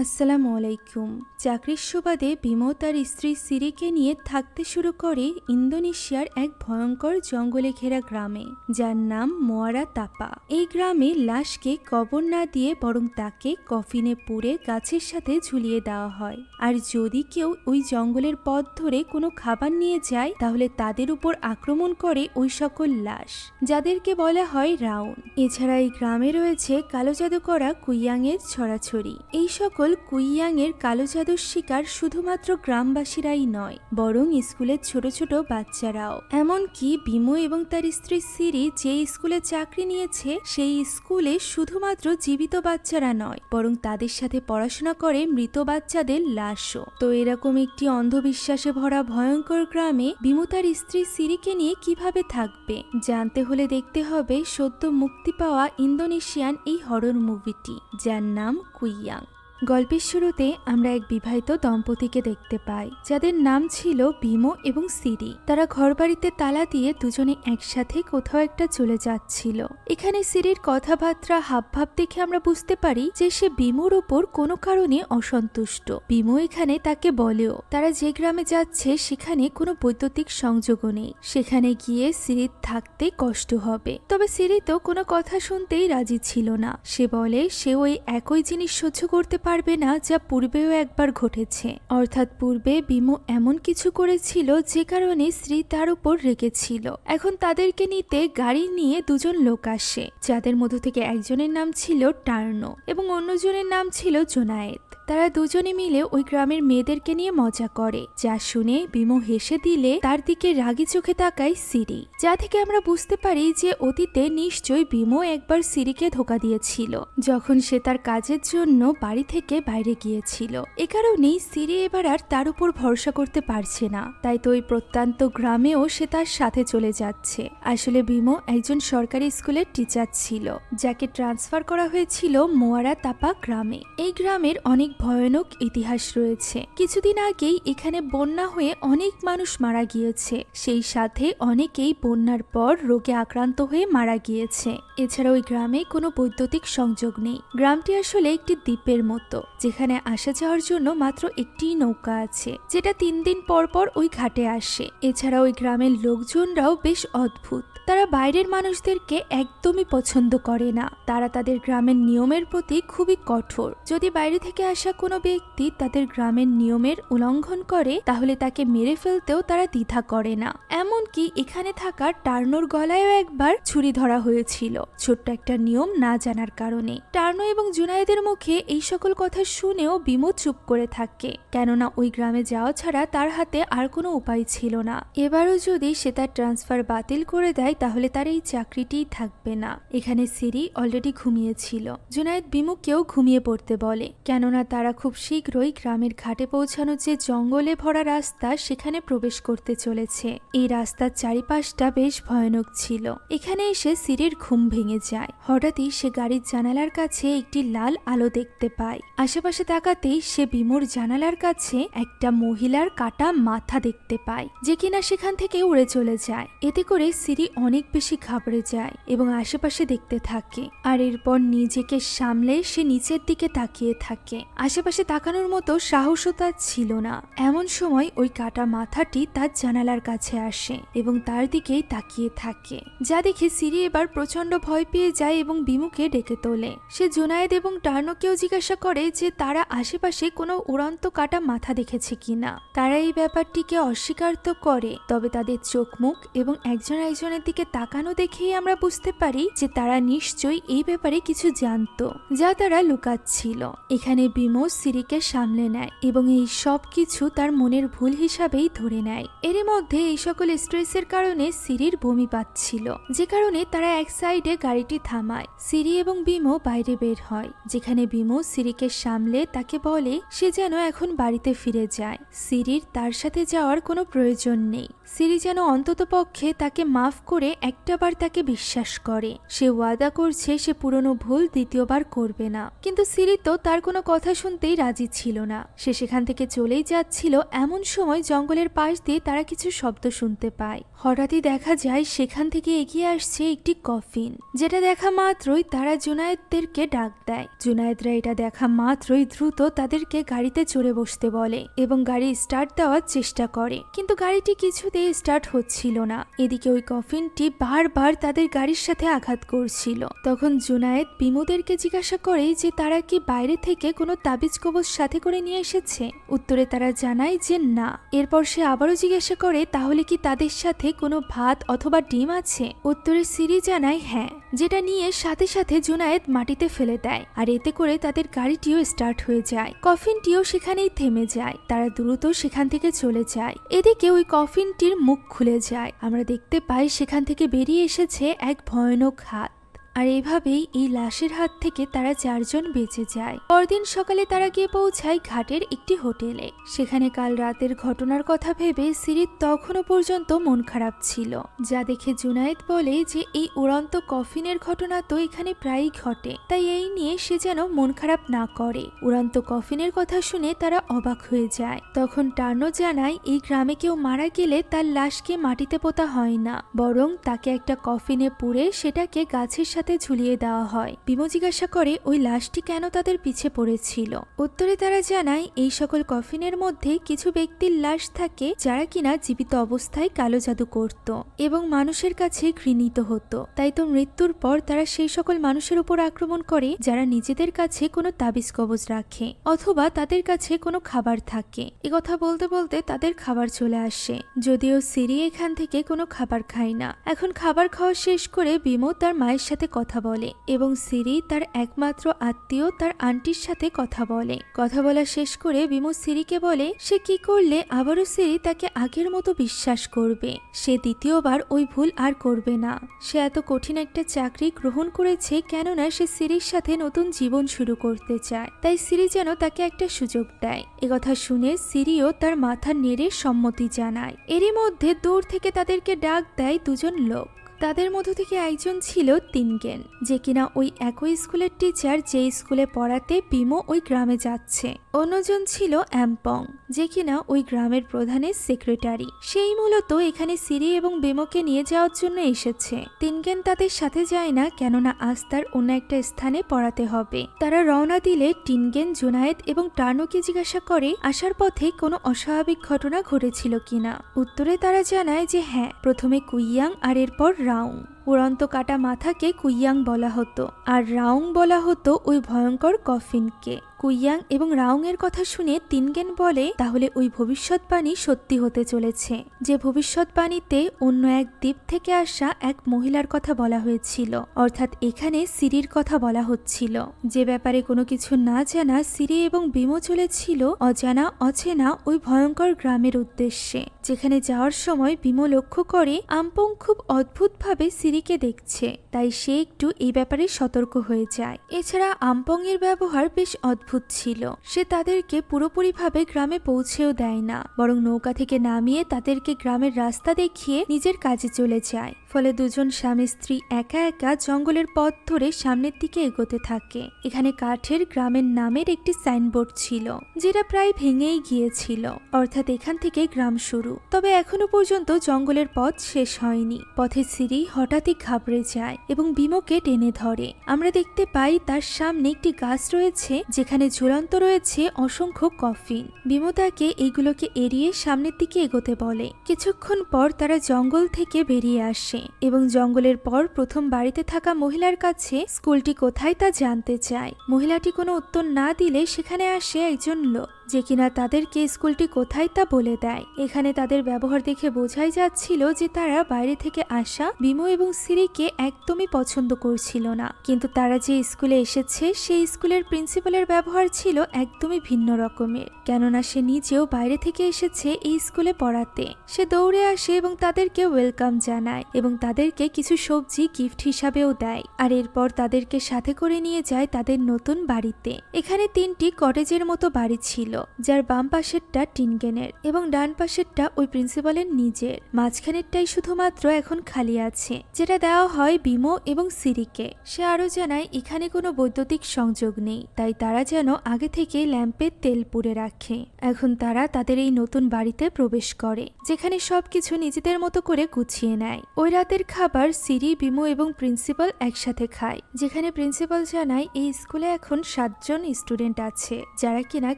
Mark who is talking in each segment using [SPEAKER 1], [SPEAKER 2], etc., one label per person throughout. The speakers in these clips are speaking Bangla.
[SPEAKER 1] আসসালামু আলাইকুম। চাকরির সুবাদে বিমো তার স্ত্রী সিরিকে নিয়ে থাকতে শুরু করে ইন্দোনেশিয়ার এক ভয়ঙ্কর জঙ্গলে ঘেরা গ্রামে, যার নাম মোয়ারা তাপা। এই গ্রামে লাশকে কবর না দিয়ে বরং তাকে কফিনে পুড়ে গাছের সাথে ঝুলিয়ে দেওয়া হয়। আর যদি কেউ ওই জঙ্গলের পথ ধরে কোনো খাবার নিয়ে যায় তাহলে তাদের উপর আক্রমণ করে ওই সকল লাশ, যাদেরকে বলা হয় রাউন। এছাড়া এই গ্রামে রয়েছে কালো জাদু করা কুইয়াংয়ের ছড়াছড়ি। এই সকল কুইয়াংয়ের কালো জাদুর শিকার শুধুমাত্র গ্রামবাসীরাই নয়, বরং স্কুলের ছোট ছোট বাচ্চারাও। এমনকি বিমো এবং তার স্ত্রী সিরি যে স্কুলে চাকরি নিয়েছে সেই স্কুলে শুধুমাত্র জীবিত বাচ্চারা নয়, বরং তাদের সাথে পড়াশোনা করে মৃত বাচ্চাদের লাশও। তো এরকম একটি অন্ধবিশ্বাসে ভরা ভয়ঙ্কর গ্রামে বিমো তার স্ত্রী সিরিকে নিয়ে কিভাবে থাকবে জানতে হলে দেখতে হবে সদ্য মুক্তি পাওয়া ইন্দোনেশিয়ান এই হরর মুভিটি, যার নাম কুইয়াং। গল্পের শুরুতে আমরা এক বিবাহিত দম্পতিকে দেখতে পাই, যাদের নাম ছিল বিমো এবং সিরি। তারা ঘরবাড়িতে তালা দিয়ে দুজনে একসাথে কোথাও একটা চলে যাচ্ছিল। এখানে সিরির কথাবার্তা হাবভাব দেখে আমরা বুঝতে পারি যে সে বিমোর ওপর কোনো কারণে অসন্তুষ্ট। বিমো এখানে তাকে বলেও তারা যে গ্রামে যাচ্ছে সেখানে কোনো বৈদ্যুতিক সংযোগও নেই, সেখানে গিয়ে সিরির থাকতে কষ্ট হবে। তবে সিরি তো কোনো কথা শুনতেই রাজি ছিল না। সে বলে সে ওই একই জিনিস সহ্য করতে পারবে না যা পূর্বেও একবার ঘটেছে। অর্থাৎ পূর্বে বিমো এমন কিছু করেছিল যে কারণে শ্রী তার উপর রেগেছিল। এখন তাদেরকে নিতে গাড়ি নিয়ে দুজন লোক আসে, যাদের মধ্য থেকে একজনের নাম ছিল টার্নো এবং অন্যজনের নাম ছিল জোনায়েদ। তারা দুজনে মিলে ওই গ্রামের মেয়েদেরকে নিয়ে মজা করে, যা শুনে বিমো হেসে দিলে তার দিকে রাগি চোখে তাকায় সিরি, যা থেকে আমরা বুঝতে পারি যে অতীতে নিশ্চয়ই বিমো একবার সিরিকে ধোঁকা দিয়েছিল যখন সে তার কাজের জন্য বাড়ি থেকে বাইরে গিয়েছিল। এ কারণেই সিরি এবার আর তার উপর ভরসা করতে পারছে না, তাই তো ওই প্রত্যন্ত গ্রামেও সে তার সাথে চলে যাচ্ছে। আসলে বিমো একজন সরকারি স্কুলের টিচার ছিল, যাকে ট্রান্সফার করা হয়েছিল মোয়ারা তাপা গ্রামে। এই গ্রামের অনেক ভয়ানক ইতিহাস রয়েছে। কিছুদিন আগেই এখানে বন্যা হয়ে অনেক মানুষ মারা গিয়েছে, সেই সাথে অনেকেই বন্যার পর রোগে আক্রান্ত হয়ে মারা গিয়েছে। এছাড়া ওই গ্রামে কোনো বৈদ্যুতিক সংযোগ নেই। গ্রামটি আসলে একটি দ্বীপের মতো, যেখানে আসা যাওয়ার জন্য মাত্র একটি নৌকা আছে, যেটা 3 দিন পর পর ওই ঘাটে আসে। এছাড়া ওই গ্রামের লোকজনরাও বেশ অদ্ভুত। তারা বাইরের মানুষদেরকে একদমই পছন্দ করে না। তারা তাদের গ্রামের নিয়মের প্রতি খুবই কঠোর। যদি বাইরে থেকে আসা কোনো ব্যক্তি তাদের গ্রামের নিয়মের উল্লঙ্ঘন করে তাহলে তাকে মেরে ফেলতেও তারা দ্বিধা করে না। এমনকি এখানে থাকা টার্নোর গলায়ও একবার ছুরি ধরা হয়েছিল, ছোট্ট একটা নিয়ম না জানার কারণে। টার্নো এবং জুনায়েদের মুখে এই সকল কথা শুনেও বিমো চুপ করে থাকে, কেননা ওই গ্রামে যাওয়া ছাড়া তার হাতে আর কোনো উপায় ছিল না। এবারও যদি সে তার ট্রান্সফার বাতিল করে দেয় তাহলে তার এই চাকরিটিই থাকবে না। এখানে সিরি অলরেডি ঘুমিয়েছিল। জুনায়েদ বিমুকেও ঘুমিয়ে পড়তে বলে, কেননা তারা খুব শীঘ্রই গ্রামের ঘাটে পৌঁছানোর যে জঙ্গলে ভরা রাস্তা সেখানে প্রবেশ করতে চলেছে। এই রাস্তার চারিপাশটা বেশ ভয়ানক ছিল। এখানে এসে সিরির ঘুম ভেঙে যায়। হঠাৎই সে গাড়ির জানালার কাছে একটি লাল আলো দেখতে পায়। আশেপাশে তাকাতেই সে বিমুর জানালার কাছে একটা মহিলার কাটা মাথা দেখতে পায়, যে কিনা সেখান থেকে উড়ে চলে যায়। এতে করে সিরি অনেক বেশি ঘাবড়ে যায় এবং আশেপাশে দেখতে থাকে। আর এরপর নিজেকে সামলে সে নিচের দিকে তাকিয়ে থাকে। আশেপাশে তাকানোর মতো সাহসও তার ছিল না। এমন সময় ওই কাটা মাথাটি তার জানালার কাছে আসে এবং তার দিকেই তাকিয়ে থাকে, যা দেখে সিরি এবার প্রচন্ড ভয় পেয়ে যায় এবং বিমুকে ডেকে তোলে। সে জুনায়েদ এবং টার্নোকেও জিজ্ঞাসা করে যে তারা আশেপাশে কোনো উড়ন্ত কাটা মাথা দেখেছে কিনা। তারা এই ব্যাপারটিকে অস্বীকার তো করে, তবে তাদের চোখ মুখ এবং একজন একজনের দিকে তাকানো দেখেই আমরা বুঝতে পারি যে তারা নিশ্চয়ই এই ব্যাপারে কিছু জানতো, যা তারা লুকাচ্ছিল। এখানে বিমো সিরিকে সামলে নেয় এবং এই সব কিছু তার মনের ভুল হিসাবেই ধরে নেয়। এর মধ্যে এই সকল স্ট্রেসের কারণে সিরির বমি পাচ্ছিল, যে কারণে তারা এক সাইডে গাড়িটি থামায়। সিরি এবং বিমো বাইরে বের হয়, যেখানে বিমো সিরিকে সামলে তাকে বলে সে যেন এখন বাড়িতে ফিরে যায়। সিরির তার সাথে যাওয়ার কোনো প্রয়োজন নেই। সিরি যেন অন্তত পক্ষে তাকে মাফ করে একটাবার তাকে বিশ্বাস করে। সে ওয়াদা করছে সে পুরনো ভুল দ্বিতীয়বার করবে না। কিন্তু সিরি তো তার কোনো কথা শুনতেই রাজি ছিল না। সে সেখান থেকে চলেই যাচ্ছিল। এমন সময় জঙ্গলের পাশ দিয়ে তারা কিছু শব্দ শুনতে পায়। হঠাৎই দেখা যায় সেখান থেকে এগিয়ে আসছে একটি কফিন, যেটা দেখা মাত্রই তারা জুনায়েদদেরকে ডাক দেয়। জুনায়েদরা এটা দেখা মাত্রই দ্রুত তাদেরকে গাড়িতে চড়ে বসতে বলে এবং গাড়ি স্টার্ট দেওয়ার চেষ্টা করে, কিন্তু গাড়িটি কিছুতেই স্টার্ট হচ্ছিল না। এদিকে ওই কফিনটি বারবার তাদের গাড়ির সাথে আঘাত করছিল। তখন জুনায়েদ বিমুদেরকে জিজ্ঞাসা করে যে তারা কি বাইরে থেকে কোনো তাবিজ কবজ সাথে করে নিয়ে এসেছে। উত্তরে তারা জানায় যে না। এরপর সে আবারও জিজ্ঞাসা করে তাহলে কি তাদের সাথে কোনো ভাত অথবা ডিম আছে। উত্তরে সিরি জানায় হ্যাঁ, যেটা নিয়ে সাথে সাথে জুনায়েদ মাটিতে ফেলে দেয়। আর এতে করে তাদের গাড়িটিও স্টার্ট হয়ে যায়। কফিনটিও সেখানেই থেমে যায়। তারা দ্রুত সেখান থেকে চলে যায়। এদিকে ওই কফিনটির মুখ খুলে যায়। আমরা দেখতে পাই সেখান থেকে বেরিয়ে এসেছে এক ভয়ানক হাত। আর এভাবেই এই লাশের হাত থেকে তারা 4 জন বেঁচে যায়। পরদিন সকালে তারা গিয়ে পৌঁছায় ঘাটের একটি হোটেলে। সেখানে কাল রাতের ঘটনার কথা ভেবে সিরির তখনও পর্যন্ত মন খারাপ ছিল, যা দেখে জুনায়েদ বলে যে এই উড়ন্ত কফিনের ঘটনা তো এখানে প্রায়ই ঘটে, তাই এই নিয়ে সে যেন মন খারাপ না করে। উড়ন্ত কফিনের কথা শুনে তারা অবাক হয়ে যায়। তখন টার্নো জানায় এই গ্রামে কেউ মারা গেলে তার লাশকে মাটিতে পোতা হয় না, বরং তাকে একটা কফিনে পুরে সেটাকে গাছের সাথে ঝুলিয়ে দেওয়া হয়। বিমো জিজ্ঞাসা করে ওই লাশটি কেন তাদের পিছে পড়েছিল। উত্তরে তারা জানায় এই সকল কফিনের মধ্যে কিছু ব্যক্তির লাশ থাকে যারা কিনা জীবিত অবস্থায় কালো জাদু করত এবং মানুষের কাছে ঘৃণিত হতো। তাই তো মৃত্যুর পর তারা সেই সকল মানুষের উপর আক্রমণ করে যারা নিজেদের কাছে কোনো তাবিজ কবজ রাখে অথবা তাদের কাছে কোনো খাবার থাকে। কথা বলতে বলতে তাদের খাবার চলে আসে, যদিও সিরি এখান থেকে কোনো খাবার খায় না। এখন খাবার খাওয়া শেষ করে বিমো তার মায়ের সাথে কথা বলে এবং সিরি তার একমাত্র আত্মীয় তার আন্টির সাথে কথা বলে। কথা বলা শেষ করে বিমো সিরিকে বলে সে কি করলে আবারও সিরি তাকে আগের মতো বিশ্বাস করবে। সে দ্বিতীয়বার ওই ভুল আর করবে না। সে এত কঠিন একটা চাকরি গ্রহণ করেছে কেননা সে সিরির সাথে নতুন জীবন শুরু করতে চায়, তাই সিরি যেন তাকে একটা সুযোগ দেয়। কথা শুনে সিরিও তার মাথা নেড়ে সম্মতি জানায়। এরই মধ্যে দূর থেকে তাদেরকে ডাক দেয় 2 জন লোক। তাদের মধ্য থেকে একজন ছিল তিনগেন, যে কিনা ওই একই স্কুলের টিচার যে স্কুলে পড়াতে বিমো ওই গ্রামে যাচ্ছে। অন্যজন ছিল অ্যাম্পং, যে কিনা ওই গ্রামের প্রধানের সেক্রেটারি। সেই মূলত এখানে সিরি এবং বিমোকে নিয়ে যাওয়ার জন্য এসেছে। তিনগেন তাদের সাথে যায় না, কেননা আজ তার অন্য একটা স্থানে পড়াতে হবে। তারা রওনা দিলে টিনগেন জুনায়েদ এবং টার্নোকে জিজ্ঞাসা করে আসার পথে কোনো অস্বাভাবিক ঘটনা ঘটেছিল কিনা। উত্তরে তারা জানায় যে হ্যাঁ, প্রথমে কুইয়াং আর এরপর রাউং। উড়ন্ত কাটা মাথাকে কুইয়াং বলা হতো আর রাউং বলা হতো ওই ভয়ঙ্কর কফিনকে। কুইয়াং এবং রাউং এর কথা শুনে তিনগেন বলে তাহলে ওই ভবিষ্যৎবাণী সত্যি হতে চলেছে, যে ভবিষ্যৎবাণীতে অন্য এক দ্বীপ থেকে আসা এক মহিলার কথা বলা হয়েছিল, অর্থাৎ এখানে সিরির কথা বলা হচ্ছিল। যে ব্যাপারে কোনো কিছু না জানা সিরি এবং বিমো চলেছিল অজানা অচেনা ওই ভয়ঙ্কর গ্রামের উদ্দেশ্যে, যেখানে যাওয়ার সময় বিমো লক্ষ্য করে আমপং খুব অদ্ভুতভাবে সিরিকে দেখছে, তাই সে একটু এই ব্যাপারে সতর্ক হয়ে যায়। এছাড়া আমপং এর ব্যবহার বেশ অদ্ভুত ছিল। সে তাদেরকে পুরোপুরিভাবে গ্রামে পৌঁছেও দেয় না, বরং নৌকা থেকে নামিয়ে তাদেরকে গ্রামের রাস্তা দেখিয়ে নিজের কাজে চলে যায়। ফলে 2 জন স্বামী স্ত্রী একা একা জঙ্গলের পথ ধরে সামনের দিকে এগোতে থাকে। এখানে কাঠের গ্রামের নামের একটি সাইনবোর্ড ছিল, যেটা প্রায় ভেঙেই গিয়েছিল, অর্থাৎ এখান থেকে গ্রাম শুরু। তবে এখনো পর্যন্ত জঙ্গলের পথ শেষ হয়নি। পথে সিরি হঠাৎই ঘাবড়ে যায় এবং বিমোকে টেনে ধরে। আমরা দেখতে পাই তার সামনে একটি গাছ রয়েছে, যেখানে ঝুলন্ত রয়েছে অসংখ্য কফিন। বিমো তাকে এইগুলোকে এড়িয়ে সামনের দিকে এগোতে বলে। কিছুক্ষণ পর তারা জঙ্গল থেকে বেরিয়ে আসে এবং জঙ্গলের পর প্রথম বাড়িতে থাকা মহিলার কাছে স্কুলটি কোথায় তা জানতে চায়। মহিলাটি কোনো উত্তর না দিলে সেখানে আসে একজন লোক, যে কিনা তাদেরকে স্কুলটি কোথায় তা বলে দেয়। এখানে তাদের ব্যবহার দেখে বোঝাই যাচ্ছিল যে তারা বাইরে থেকে আসা বিমো এবং সিরিকে একদমই পছন্দ করছিল না, কিন্তু তারা যে স্কুলে এসেছে সেই স্কুলের প্রিন্সিপালের ব্যবহার ছিল একদমই ভিন্ন রকমের, কেননা সে নিজেও বাইরে থেকে এসেছে এই স্কুলে পড়াতে। সে দৌড়ে আসে এবং তাদেরকে ওয়েলকাম জানায় এবং তাদেরকে কিছু সবজি গিফট হিসাবেও দেয়। আর এরপর তাদেরকে সাথে করে নিয়ে যায় তাদের নতুন বাড়িতে। এখানে 3টি কটেজের মতো বাড়ি ছিল, যার বাম পাশেরটা টিনগেনের এবং ডান পাশেরটা ওই প্রিন্সিপালের নিজের। মাঝখানেরটাই শুধুমাত্র এখন খালি আছে, যেটা দেওয়া হয় বিমো এবং সিরিকে। সে আরো জানায় এখানে কোনো বৈদ্যুতিক সংযোগ নেই, তাই তারা যেন আগে থেকে ল্যাম্পের তেল পুড়ে রাখে। এখন তারা তাদের এই নতুন বাড়িতে প্রবেশ করে, যেখানে সবকিছু নিজেদের মতো করে গুছিয়ে নেয়। ওই রাতের খাবার সিরি, বিমো এবং প্রিন্সিপাল একসাথে খায়, যেখানে প্রিন্সিপাল জানায় এই স্কুলে এখন 7 জন স্টুডেন্ট আছে, যারা কিনা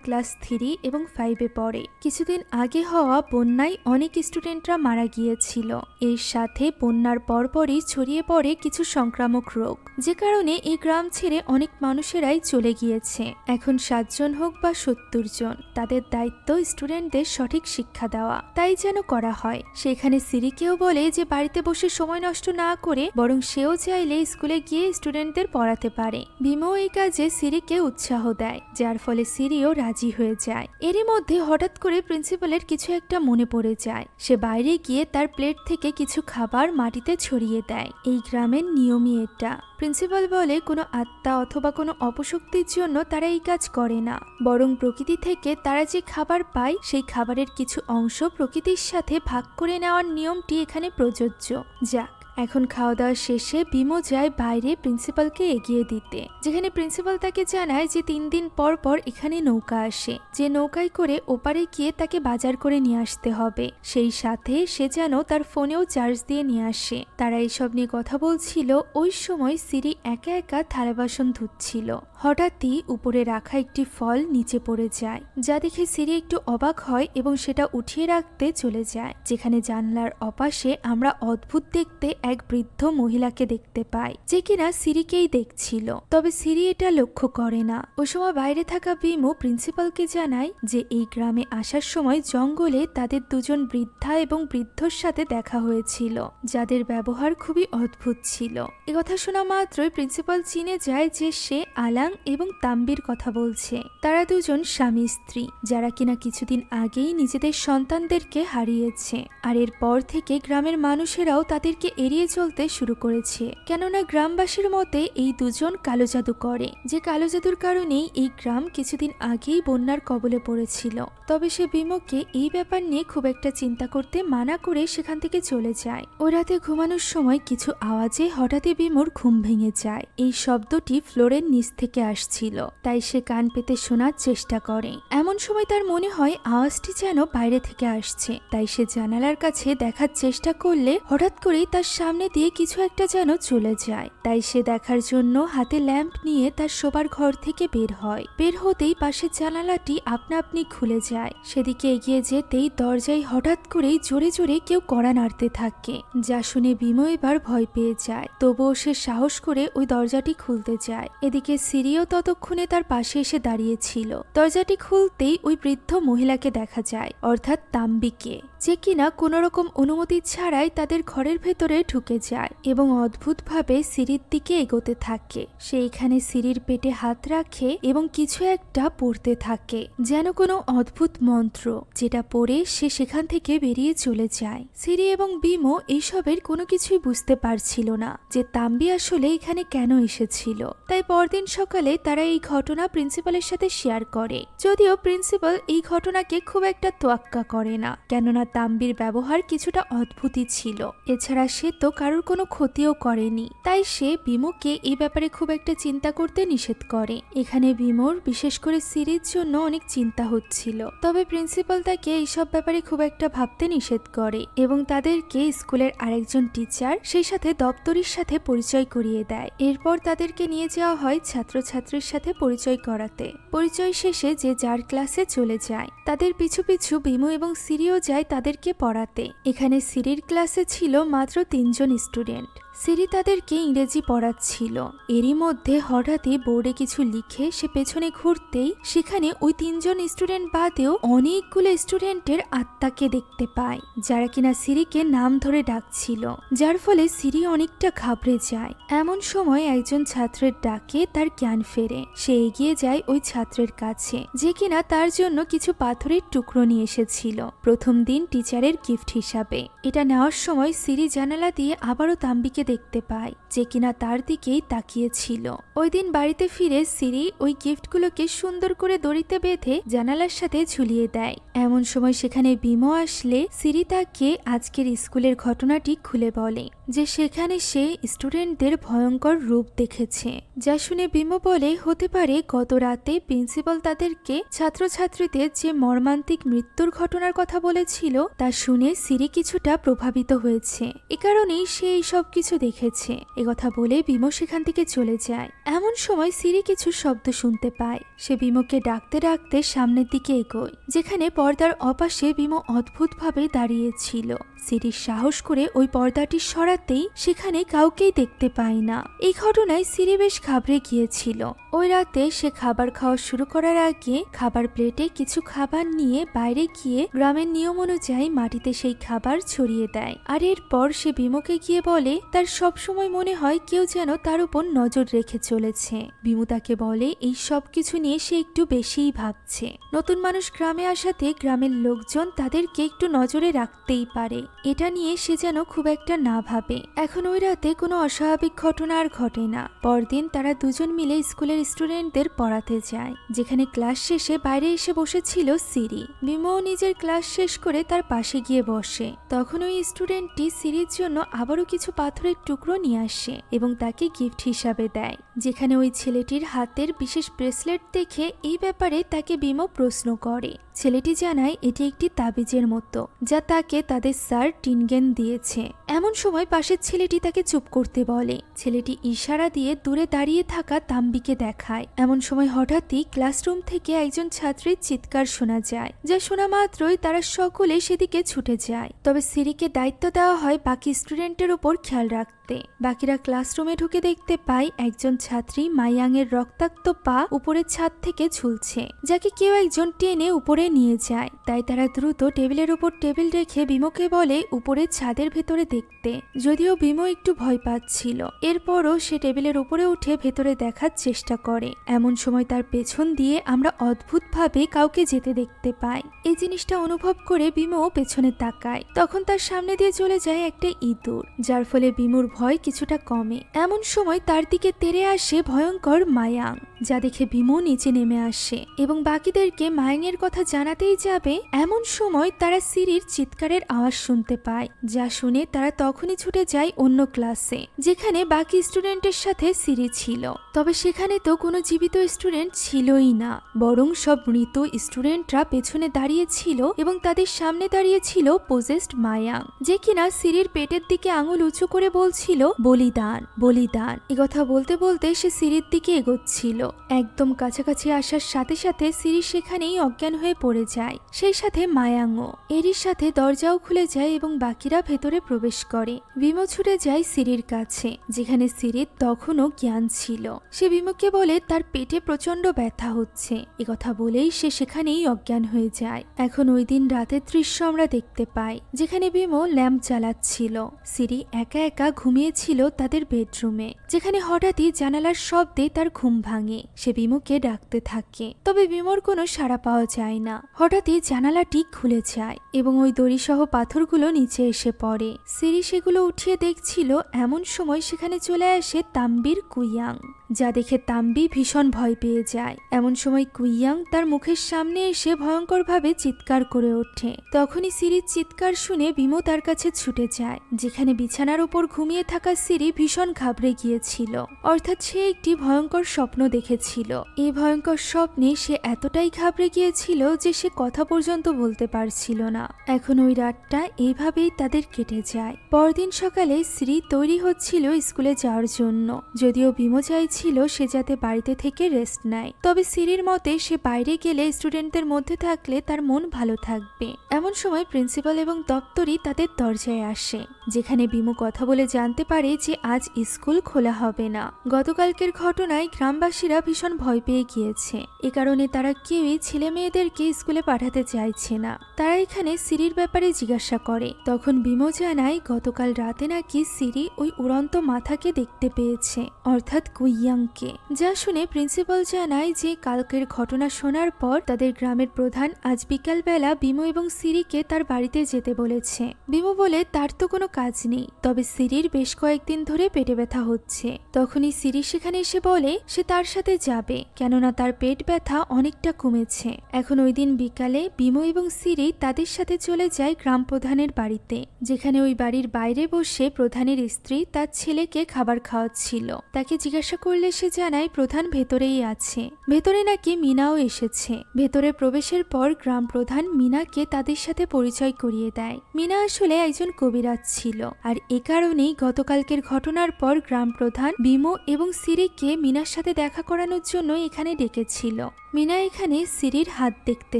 [SPEAKER 1] ক্লাস 3 এবং 5-এ পড়ে। কিছুদিন আগে হওয়া বন্যায় অনেক স্টুডেন্টরা মারা গিয়েছিল। এর সাথে বন্যার পরপরই ছড়িয়ে পড়ে কিছু সংক্রামক রোগ, যে কারণে এই গ্রাম ছেড়ে অনেক মানুষেরাই চলে গিয়েছে। এখন 7 জন হোক বা 70 জন, তাদের দায়িত্ব স্টুডেন্টদের সঠিক শিক্ষা দেওয়া। তাই যেন করা হয়। সেখানে সিরিকেও বলে যে বাড়িতে বসে সময় নষ্ট না করে বরং সেও চাইলে স্কুলে গিয়ে স্টুডেন্টদের পড়াতে পারে। ভীমও এই কাজে সিরিকে উৎসাহ দেয়, যার ফলে সিরিও রাজি হয়ে যায়। এরই মধ্যে হঠাৎ করে প্রিন্সিপালের কিছু একটা মনে পড়ে যায়। সে বাইরে গিয়ে তার প্লেট থেকে কিছু খাবার মাটিতে ছড়িয়ে দেয়। এই গ্রামের নিয়মই এটা। প্রিন্সিপাল বলে কোনো আত্মা অথবা কোনো অপশক্তির জন্য তারা এই কাজ করে না, বরং প্রকৃতি থেকে তারা যে খাবার পায় সেই খাবারের কিছু অংশ প্রকৃতির সাথে ভাগ করে নেওয়ার নিয়মটি এখানে প্রযোজ্য। যাক, এখন খাওয়া দাওয়া শেষে বিমো যায় বাইরে প্রিন্সিপালকে এগিয়ে দিতে, যেখানে প্রিন্সিপাল তাকে জানায় যে 3 দিন পর পর এখানে নৌকা আসে, যে নৌকায় করে ওপারে গিয়ে তাকে বাজার করে নিয়ে আসতে হবে। সেই সাথে সে যেন তার ফোনেও চার্জ দিয়ে নিয়ে আসে। তারা এইসব নিয়ে কথা বলছিল। ওই সময় সিরি একা একা থালা বাসন ধুচ্ছিল। হঠাৎই উপরে রাখা একটি ফল নিচে পড়ে যায়, যা দেখে সিরি একটু অবাক হয় এবং সেটা উঠিয়ে রাখতে চলে যায়। যেখানে জানলার অপাশে আমরা অদ্ভুত দেখতে এক বৃদ্ধ মহিলাকে দেখতে পাই, যে কিনা সিরিকেই দেখছিল। তবে সিরি এটা লক্ষ্য করে না। ওই সময় বাইরে থাকা বিমো প্রিন্সিপালকে জানায় যে এই গ্রামে আসার সময় জঙ্গলে তাদের 2 জন বৃদ্ধা এবং বৃদ্ধর সাথে দেখা হয়েছিল, যাদের ব্যবহার খুবই অদ্ভুত ছিল। একথা শোনা মাত্রই প্রিন্সিপাল চিনে যায় যে সে আলাং এবং তাম্বির কথা বলছে। তারা 2 জন স্বামী স্ত্রী, যারা কিনা কিছুদিন আগেই নিজেদের সন্তানদেরকে হারিয়েছে। আর এরপর থেকে গ্রামের মানুষেরাও তাদেরকে এড়িয়ে চলতে শুরু করেছে, কেননা গ্রামবাসীর মতে এই 2 জন কালো জাদু করে, যে কালো জাদুর কারণেই এই গ্রাম কিছুদিন আগেই বন্যার কবলে পড়েছিল। তবে সে বিমোকে এই ব্যাপার নিয়ে খুব একটা চিন্তা করতে মানা করে সেখান থেকে চলে যায়। ও রাতে ঘুমানোর সময় কিছু আওয়াজে হঠাৎই বিমোর ঘুম ভেঙে যায়। এই শব্দটি ফ্লোরের নিচ থেকে আসছিল, তাই সে কান পেতে শোনার চেষ্টা করে। এমন সময় তার মনে হয় আওয়াজটি যেন বাইরে থেকে আসছে, তাই সে জানালার কাছে দেখার চেষ্টা করলে হঠাৎ করেই তার সামনে দিয়ে কিছু একটা যেন চলে যায়। তাই সে দেখার জন্য হাতে ল্যাম্প নিয়ে তার শোবার ঘর থেকে বের হয়। বের হতেই পাশের জানালাটি আপনা আপনি খুলে যায়। সেদিকে এগিয়ে যেতেই দরজায় হঠাৎ করেই জোরে জোরে কেউ কড়া নাড়তে থাকে, যা শুনে বিমো এবার ভয় পেয়ে যায়। তবুও সে সাহস করে ওই দরজাটি খুলতে যায়। এদিকে সিরিও ততক্ষণে তার পাশে এসে দাঁড়িয়েছিল। দরজাটি খুলতেই ওই বৃদ্ধ মহিলাকে দেখা যায়, অর্থাৎ তাম্বিকে, যে কিনা কোনো রকম অনুমতি ছাড়াই তাদের ঘরের ভেতরে ঢুকে যায় এবং অদ্ভুতভাবে সিরির দিকে এগোতে থাকে। সে এখানে সিরির পেটে হাত রাখে এবং কিছু একটা পড়তে থাকে, যেন কোনো অদ্ভুত মন্ত্র, যেটা পড়ে সে সেখান থেকে বেরিয়ে চলে যায়। সিরি এবং বিমো এইসবের কোনো কিছুই বুঝতে পারছিল না যে তাম্বি আসলে এখানে কেন এসেছিল। তাই পরদিন সকালে তারা এই ঘটনা প্রিন্সিপালের সাথে শেয়ার করে, যদিও প্রিন্সিপাল এই ঘটনাকে খুব একটা তোয়াক্কা করে না, কেননা তাম্বির ব্যবহার কিছুটা অদ্ভুতই ছিল। এছাড়া সে তো কারোর কোনো ক্ষতিও করেনি, তাই সে বিমোকে এই ব্যাপারে খুব একটা চিন্তা করতে নিষেধ করে। এখানে বিমোর বিশেষ করে সিরির জন্য অনেক চিন্তা হচ্ছিল। তবে প্রিন্সিপাল তাকে এইসব ব্যাপারে খুব একটা ভাবতে নিষেধ করে এবং তাদেরকে স্কুলের আরেকজন টিচার, সেই সাথে দপ্তরির সাথে পরিচয় করিয়ে দেয়। এরপর তাদেরকে নিয়ে যাওয়া হয় ছাত্রছাত্রীর সাথে পরিচয় করাতে। পরিচয় শেষে যে যার ক্লাসে চলে যায়। তাদের পিছু পিছু বিমো এবং সিরিও যায় তাদেরকে পড়াতে। এখানে সিরির ক্লাসে ছিল মাত্র 3 জন স্টুডেন্ট। সিরি তাদেরকে ইংরেজি পড়াচ্ছিল। এরই মধ্যে হঠাৎই বোর্ডে কিছু লিখে সে পেছনে ঘুরতেই সেখানে ওই 3 জন স্টুডেন্ট বাদেও অনেকগুলো স্টুডেন্টের আত্মাকে দেখতে পায়, যারা কিনা সিরিকে নাম ধরে ডাকছিল, যার ফলে সিরি অনেকটা ঘাবড়ে যায়। এমন সময় একজন ছাত্রের ডাকে তার জ্ঞান ফেরে। সে এগিয়ে যায় ওই ছাত্রের কাছে, যে কিনা তার জন্য কিছু পাথরের টুকরো নিয়ে এসেছিল প্রথম দিন টিচারের গিফট হিসাবে। এটা নেওয়ার সময় সিরি জানালা দিয়ে আবারও তাম্বিকে দেখতে পায়, যে কিনা তার দিকেই তাকিয়েছিল। ওই দিন বাড়িতে ফিরে সিরি ওই গিফটগুলোকে সুন্দর করে দড়িতে বেঁধে জানালার সাথে ঝুলিয়ে দেয়। এমন সময় সেখানে বিমো আসলে সিরি তাকে আজকের স্কুলের ঘটনাটি খুলে বলে যে সেখানে সে স্টুডেন্টদের ভয়ঙ্কর রূপ দেখেছে। যা শুনে বিমো বলে হতে পারে গত রাতে প্রিন্সিপাল তাদেরকে ছাত্রছাত্রীদের যে মর্মান্তিক মৃত্যুর ঘটনার কথা বলেছিল তা শুনে সিরি কিছুটা প্রভাবিত হয়েছে, এ কারণেই সে এই সব কিছু দেখেছে। একথা বলে বিমো সেখান থেকে চলে যায়। এমন সময় সিরি কিছু শব্দ শুনতে পায়। সে বিমোকে ডাকতে ডাকতে সামনের দিকে এগোয়, যেখানে পর্দার অপাশে বিমো অদ্ভুতভাবে দাঁড়িয়েছিল। সিরি সাহস করে ওই পর্দাটি সরাতেই সেখানে কাউকেই দেখতে পায় না। এই ঘটনায় সিরি বেশ ঘাবড়ে গিয়েছিল। ওই রাতে সে খাবার খাওয়া শুরু করার আগে খাবার প্লেটে কিছু খাবার নিয়ে বাইরে গিয়ে গ্রামের নিয়ম অনুযায়ী মাটিতে সেই খাবার ছড়িয়ে দেয়। আর এরপর সে বিমোকে গিয়ে বলে তার সব সময় মনে হয় কেউ যেন তার উপর নজর রেখে চলেছে। বিমু তাকে বলে এই সব কিছু নিয়ে সে একটু বেশিই ভাবছে। নতুন মানুষ গ্রামে আসাতে গ্রামের লোকজন তাদেরকে একটু নজরে রাখতেই পারে, এটা নিয়ে সে যেন খুব একটা না ভাবে। এখন ওই রাতে কোনো অস্বাভাবিক ঘটনা আর ঘটে না। পরদিন তারা দুজন মিলে স্কুলের স্টুডেন্টদের পড়াতে যায়, যেখানে ক্লাস শেষে বাইরে এসে বসেছিল সিরি। বিমো নিজের ক্লাস শেষ করে তার পাশে গিয়ে বসে। তখন ওই স্টুডেন্টটি সিরির জন্য আবারও কিছু পাথরের টুকরো নিয়ে আসে এবং তাকে গিফট হিসাবে দেয়, যেখানে ওই ছেলেটির হাতের বিশেষ ব্রেসলেট দেখে এই ব্যাপারে তাকে বিমো প্রশ্ন করে। ছেলেটি জানায় এটি একটি তাবিজের মতো, যা তাকে তাদের স্যার টিনগেন দিয়েছে। এমন সময় পাশের ছেলেটি তাকে চুপ করতে বলে। ছেলেটি ইশারা দিয়ে দূরে দাঁড়িয়ে থাকা তাম্বিকে দেখায়। এমন সময় হঠাৎই ক্লাসরুম থেকে একজন ছাত্রীর চিৎকার শোনা যায়, যা শোনা মাত্রই তারা সকলে সেদিকে ছুটে যায়। তবে সিরিকে দায়িত্ব দেওয়া হয় বাকি স্টুডেন্টের উপর খেয়াল রাখতে। বাকিরা ক্লাসরুমে ঢুকে দেখতে পায় একজন ছাত্রী মাইয়াং এর রক্তাক্ত পা উপরের ছাদ থেকে ঝুলছে, যাকে কেউ একজন টেনে উপরে নিয়ে যায়। তাই তারা দ্রুত টেবিলের উপর টেবিল রেখে বিমোকে বলে উপরে ছাদের ভেতরে দেখতে। যদিও বিমো একটু ভয় পাচ্ছিল, এরপরও সে টেবিলের উপরে উঠে ভেতরে দেখার চেষ্টা করে। এমন সময় তার পেছন দিয়ে আমরা অদ্ভুতভাবে কাউকে যেতে দেখতে পাই। এই জিনিসটা অনুভব করে বিমো পেছনে তাকায়। তখন তার সামনে দিয়ে চলে যায় একটা ইঁদুর, যার ফলে বিমোর ভয় কিছুটা কমে। এমন সময় তার দিকে তেড়ে আসে ভয়ঙ্কর মায়াং, যা দেখে বিমো নিচে নেমে আসে এবং বাকিদেরকে মায়াংয়ের কথা জানাতেই যাবে। এমন সময় তারা সিরির চিৎকারের আওয়াজ শুনতে পায়, যা শুনে তারা তখনই ছুটে যায় অন্য ক্লাসে, যেখানে বাকি স্টুডেন্টের সাথে সিরি ছিল। তবে সেখানে তো কোনো জীবিত স্টুডেন্ট ছিলই না, বরং সব মৃত স্টুডেন্টরা পেছনে দাঁড়িয়ে ছিল এবং তাদের সামনে দাঁড়িয়ে ছিল পজেসড মায়াং, যে কিনা সিরির পেটের দিকে আঙুল উঁচু করে বলছিল বলিদান বলিদান। একথা বলতে বলতে সে সিরির দিকে এগোচ্ছিল। একদম কাছাকাছি আসার সাথে সাথে সিরি সেখানেই অজ্ঞান হয়ে পড়ে যায়, সেই সাথে মায়াংও। এরই সাথে দরজাও খুলে যায় এবং বাকিরা ভেতরে প্রবেশ করে। বিমো ছুটে যায় সিরির কাছে, যেখানে সিরির তখনও জ্ঞান ছিল। সে বিমোকে বলে তার পেটে প্রচন্ড ব্যথা হচ্ছে। একথা বলেই সে সেখানেই অজ্ঞান হয়ে যায়। এখন ওই দিন রাতের দৃশ্য আমরা দেখতে পাই, যেখানে বিমো ল্যাম্প জ্বালাচ্ছিল। সিরি একা একা ঘুমিয়েছিল তাদের বেডরুমে, যেখানে হঠাৎই জানালার শব্দে তার ঘুম ভাঙে। সে বিমোকে ডাকতে থাকে, তবে বিমোর কোনো সাড়া পাওয়া যায় না। হঠাৎই জানালাটি খুলে যায় এবং ওই দড়িসহ পাথরগুলো নিচে এসে পড়ে। সিরি সেগুলো উঠিয়ে দেখছিল। এমন সময় সেখানে চলে আসে তাম্বির কুইয়াং, যা দেখে তাম্বি ভীষণ ভয় পেয়ে যায়। এমন সময় কুইয়াং তার মুখের সামনে এসে ভয়ঙ্করভাবে চিৎকার করে ওঠে। তখনই সিরির চিৎকার শুনে বিমো তার কাছে ছুটে যায়, যেখানে বিছানার উপর ঘুমিয়ে থাকা সিরি ভীষণ ঘাবড়ে গিয়েছিল। অর্থাৎ সে একটি ভয়ঙ্কর স্বপ্ন দেখেছিল। এই ভয়ঙ্কর স্বপ্নে সে এতটাই ঘাবড়ে গিয়েছিল যে সে কথা পর্যন্ত বলতে পারছিল না। এখন ওই রাতটা এইভাবেই তাদের কেটে যায়। পরদিন সকালে সিরি তৈরি হচ্ছিল স্কুলে যাওয়ার জন্য, যদিও বিমো চাইছিল সে যাতে বাড়িতে থেকে রেস্ট নেয়। তবে সিরির মতে সে বাইরে গেলে স্টুডেন্টদের মধ্যে থাকলে তার মন ভালো থাকবে। এমন সময় প্রিন্সিপাল এবং দপ্তরি তাদের দরজায় আসে, যেখানে বিমো কথা বলে জানতে পারে যে আজ স্কুল খোলা হবে না। গতকালকের ঘটনায় গ্রামবাসীরা ভীষণ ভয় পেয়ে গিয়েছে, এ কারণে তারা কেউই ছেলে মেয়েদেরকে স্কুলে পাঠাতে চাইছে না। তারা এখানে সিরির ব্যাপারে জিজ্ঞাসা করে। তখন বিমো জানায় গতকাল রাতে নাকি সিরি ওই উড়ন্ত মাথাকে দেখতে পেয়েছে, অর্থাৎ কুইয়াংকে। যা শুনে প্রিন্সিপাল জানায় যে কালকের ঘটনা শোনার পর তাদের গ্রামের প্রধান আজ বিকালবেলা বিমো এবং সিরিকে তার বাড়িতে যেতে বলেছে। বিমো বলে তার তো কোনো কাজ নেই, তবে সিরির বেশ কয়েকদিন ধরে পেটে ব্যথা হচ্ছে। তখনই সিরি সেখানে এসে বলে সে তার সাথে যাবে, কেননা তার পেট ব্যথা অনেকটা কমেছে। এখন ওই দিন বিকালে বিমো এবং সিরি তাদের সাথে চলে যায় গ্রাম প্রধানের বাড়িতে, যেখানে ওই বাড়ির বাইরে বসে প্রধানের স্ত্রী তার ছেলেকে খাবার খাওয়াচ্ছিল। তাকে জিজ্ঞাসা করলে সে জানায় প্রধান ভেতরেই আছে। ভেতরে নাকি মিনাও এসেছে। ভেতরে প্রবেশের পর গ্রাম প্রধান মিনাকে তাদের সাথে পরিচয় করিয়ে দেয়। মিনা আসলে একজন কবিরাজ ছিল, আর এ কারণেই গতকালকের ঘটনার পর গ্রাম প্রধান বিমো এবং সিরিকে মিনার সাথে দেখা করানোর জন্য এখানে ডেকেছিল। মিনা এখানে সিরির হাত দেখতে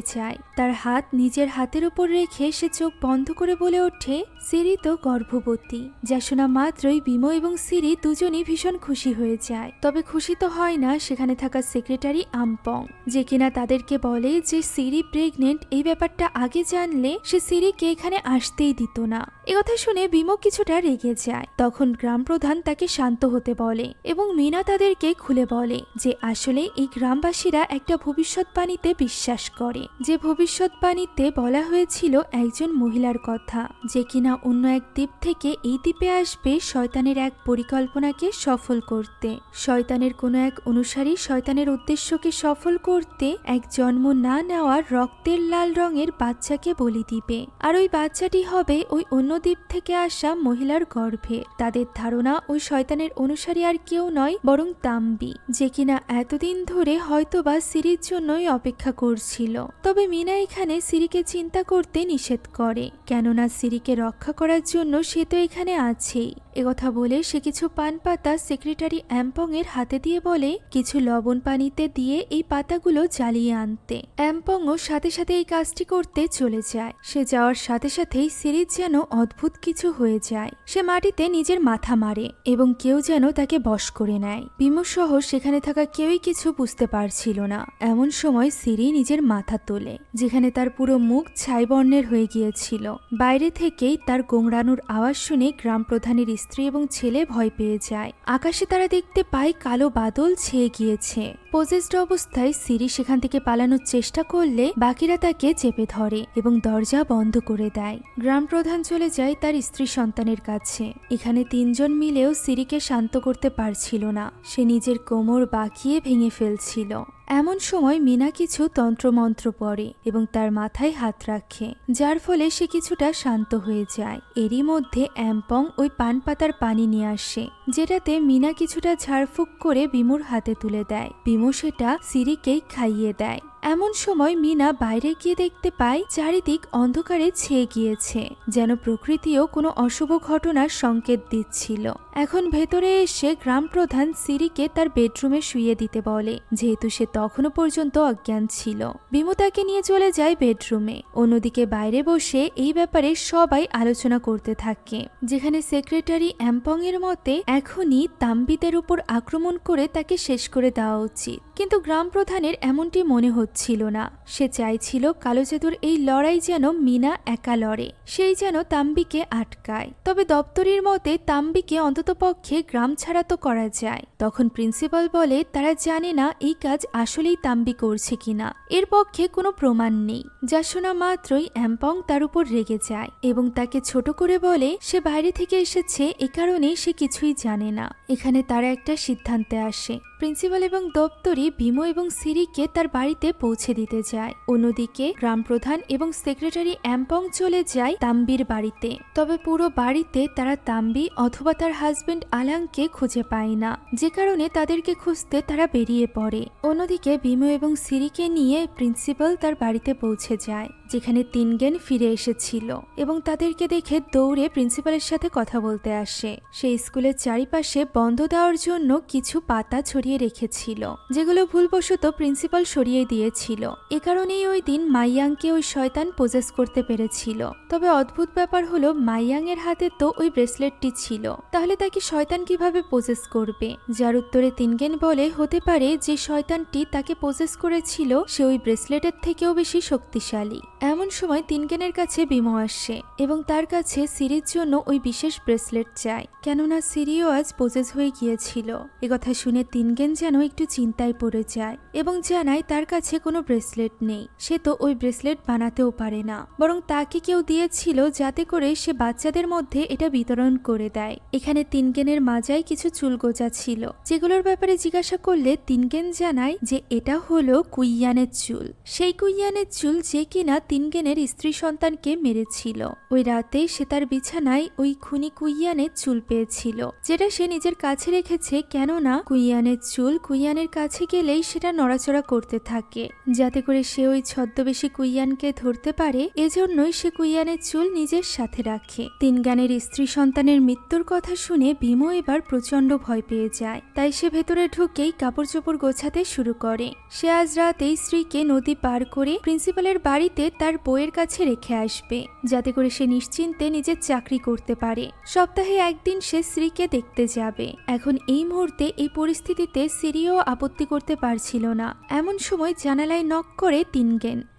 [SPEAKER 1] চায়। তার হাত নিজের হাতের উপর রেখে সে চোখ বন্ধ করে বলে ওঠে সিরি তো গর্ভবতী। যা শোনা মাত্রই বিমো এবং সিরি দুজনই ভীষণ খুশি হয়ে যায়। তবে খুশি তো হয় না সেখানে থাকা সেক্রেটারি আমপং, যে কিনা তাদেরকে বলে যে সিরি প্রেগনেন্ট এই ব্যাপারটা আগে জানলে সে সিরিকে এখানে আসতেই দিত না। একথা শুনে বিমো কিছুটা রেগে যায়। তখন গ্রাম প্রধান তাকে শান্ত হতে বলে এবং মিনা তাদেরকে খুলে বলে যে আসলে এই গ্রামবাসীরা একটা ভবিষ্যৎবাণীতে বিশ্বাস করে, যে ভবিষ্যৎবাণীতে বলা হয়েছিল একজন মহিলার কথা, যে কিনা অন্য এক দ্বীপ থেকে এই দ্বীপে আসবে শয়তানের এক পরিকল্পনাকে সফল করতে। শয়তানের কোনো এক অনুসারী শয়তানের উদ্দেশ্যকে সফল করতে এক জন্ম না নেওয়ার রক্তের লাল রঙের বাচ্চাকে বলি দিবে, আর ওই বাচ্চাটি হবে ওই অন্য দ্বীপ থেকে আসা মহিলার গর্ভে। তাদের ধারণা ওই শয়তানের অনুসারী আর কেউ নয় বরং তাম্বি, যে কিনা এতদিন ধরে হয়তোবা সিরির জন্যই অপেক্ষা করছিল। তবে মিনা এখানে সিরিকে চিন্তা করতে নিষেধ করে, কেননা সিরিকে রক্ষা করার জন্য সে তো এখানে আছেই। একথা বলে সে কিছু পান পাতা সেক্রেটারি অ্যাম্পং এর হাতে দিয়ে বলে কিছু লবণ পানিতে দিয়ে এই পাতাগুলো জ্বালিয়ে আনতে। অ্যাম্পংও সাথে সাথে এই কাজটি করতে চলে যায়। সে যাওয়ার সাথে সাথেই সিরিজ যেন অদ্ভুত কিছু হয়ে যায়। সে মাটিতে নিজের মাথা মারে এবং কেউ যেন তাকে বশ করে নেয়। বিমসহ সেখানে থাকা কেউই কিছু বুঝতে পারছিল না। এমন সময় সিরি নিজের মাথা তোলে, যেখানে তার পুরো মুখ ছাই বর্ণের হয়ে গিয়েছিল। বাইরে থেকেই তার গোংড়ানোর আওয়াজ শুনে গ্রাম প্রধানের স্ত্রী এবং ছেলে ভয় পেয়ে যায়। আকাশে তারা দেখতে পায় কালো বাদল ছেয়ে গিয়েছে। পজেসড অবস্থায় সিরি সেখান থেকে পালানোর চেষ্টা করলে বাকিরা তাকে চেপে ধরে এবং দরজা বন্ধ করে দেয়। গ্রাম প্রধান চলে যায় তার স্ত্রী সন্তানের কাছে। এখানে তিনজন মিলেও সিরিকে শান্ত করতে পারছিল না। সে নিজের কোমর বাঁকিয়ে ভেঙে ফেলছিল। এমন সময় মিনা কিছু তন্ত্রমন্ত্র পড়ে এবং তার মাথায় হাত রাখে, যার ফলে সে কিছুটা শান্ত হয়ে যায়। এরই মধ্যে অ্যাম্পং ওই পান পাতার পানি নিয়ে আসে, যেটাতে মিনা কিছুটা ঝাড়ফুঁক করে বিমুর হাতে তুলে দেয়। বিমু সেটা সিরিকেই খাইয়ে দেয়। এমন সময় মিনা বাইরে গিয়ে দেখতে পায় চারিদিক অন্ধকারে ছেয়ে গিয়েছে, যেন প্রকৃতিও কোনো অশুভ ঘটনার সংকেত দিচ্ছিল। এখন ভেতরে এসে গ্রাম প্রধান সিরিকে তার বেডরুমে শুইয়ে দিতে বলে, যেহেতু সে তখনও পর্যন্ত অজ্ঞান ছিল। বিমু তাকে নিয়ে চলে যায় বেডরুমে। অন্যদিকে বাইরে বসে এই ব্যাপারে সবাই আলোচনা করতে থাকে, যেখানে সেক্রেটারি অ্যাম্পং এর মতে এখনই তাম্বিদের উপর আক্রমণ করে তাকে শেষ করে দেওয়া উচিত। কিন্তু গ্রাম প্রধানের এমনটি মনে হচ্ছিল না। সে চাইছিল কালো জাদুর এই লড়াই যেন মিনা একা লড়ে, সেই যেন তাম্বিকে আটকায়। তবে দপ্তরির মতে তাম্বিকে অন্ততপক্ষে গ্রাম ছাড়া তো করা যায়। তখন প্রিন্সিপাল বলে তারা জানে না এই কাজ আসলেই তাম্বি করছে কিনা, এর পক্ষে কোনো প্রমাণ নেই। যা শোনা মাত্রই অ্যাম্পং তার উপর রেগে যায় এবং তাকে ছোট করে বলে সে বাইরে থেকে এসেছে, এ কারণে সে কিছুই জানে না। এখানে তারা একটা সিদ্ধান্তে আসে। প্রিন্সিপাল এবং দপ্তরি বিমো এবং সিরিকে তার বাড়িতে পৌঁছে দিতে যায়। অন্যদিকে গ্রাম প্রধান এবং সেক্রেটারি অ্যাম্পং চলে যায় তাম্বির বাড়িতে। তবে পুরো বাড়িতে তারা তাম্বি অথবা তার হাজবেন্ড আলাংকে খুঁজে পায় না, যে কারণে তাদেরকে খুঁজতে তারা বেরিয়ে পড়ে। অন্যদিকে বিমো এবং সিরিকে নিয়ে প্রিন্সিপাল তার বাড়িতে পৌঁছে যায়, যেখানে তিনগেন ফিরে এসেছিল এবং তাদেরকে দেখে দৌড়ে প্রিন্সিপালের সাথে কথা বলতে আসে। সে স্কুলের চারিপাশে বন্ধ দেওয়ার জন্য কিছু পাতা ছড়িয়ে রেখেছিল, যেগুলো ভুলবশত প্রিন্সিপাল সরিয়ে দিয়েছিল। এ কারণেই ওই দিন মাইয়াংকে ওই শয়তান পজেস করতে পেরেছিল। তবে অদ্ভুত ব্যাপার হলো মাইয়াং এর হাতে তো ওই ব্রেসলেটটি ছিল, তাহলে তাকে শয়তান কিভাবে পজেস করবে? যার উত্তরে তিনগেন বলে হতে পারে যে শয়তানটি তাকে পজেস করেছিল সে ওই ব্রেসলেটের থেকেও বেশি শক্তিশালী। এমন সময় তিনকেনের কাছে বিমো আসে এবং তার কাছে সিরির জন্য ওই বিশেষ ব্রেসলেট চায়, কেননা সিরিও আজ পজেস হয়ে গিয়েছিল। একথা শুনে তিনকেন যেন একটু চিন্তায় পড়ে যায় এবং জানায় তার কাছে কোনো ব্রেসলেট নেই, সে তো ওই ব্রেসলেট বানাতেও পারে না, বরং তাকে কেউ দিয়েছিল যাতে করে সে বাচ্চাদের মধ্যে এটা বিতরণ করে দেয়। এখানে তিনকেনের মাজায় কিছু চুল গোজা ছিল, যেগুলোর ব্যাপারে জিজ্ঞাসা করলে তিনকেন জানায় যে এটা হলো কুইয়ানের চুল, সেই কুইয়ানের চুল যে কিনা তিনকেনের স্ত্রী সন্তানকে মেরেছিল। ওই রাতে সে তার বিছানায় ওই খুনি কুইয়ানের চুল পেয়েছিল, যেটা সে নিজের কাছে রেখেছে, কেননা কুইয়ানের চুল কুইয়ানের কাছে গেলেই সেটা নড়াচড়া করতে থাকে, যাতে করে সে ওই ছদ্মবেশী কুইয়ানকে ধরতে পারে। এজন্যই সে কুইয়ানের চুল নিজের সাথে রাখে। তিনগানের স্ত্রী সন্তানের মৃত্যুর কথা শুনে ভীমও এবার প্রচন্ড ভয় পেয়ে যায়, তাই সে ভেতরে ঢুকেই কাপড় চোপড় গোছাতে শুরু করে। সে আজ রাতেই স্ত্রীকে নদী পার করে প্রিন্সিপালের বাড়িতে তার বউয়ের কাছে রেখে আসবে, যাতে করে সে নিশ্চিন্তে নিজের চাকরি করতে পারে। সপ্তাহে একদিন সে স্ত্রীকে দেখতে যাবে। এখন এই মুহূর্তে এই পরিস্থিতিতে সিরিও আপত্তি করতে পারছিল না। এমন সময় জানালায় নক করে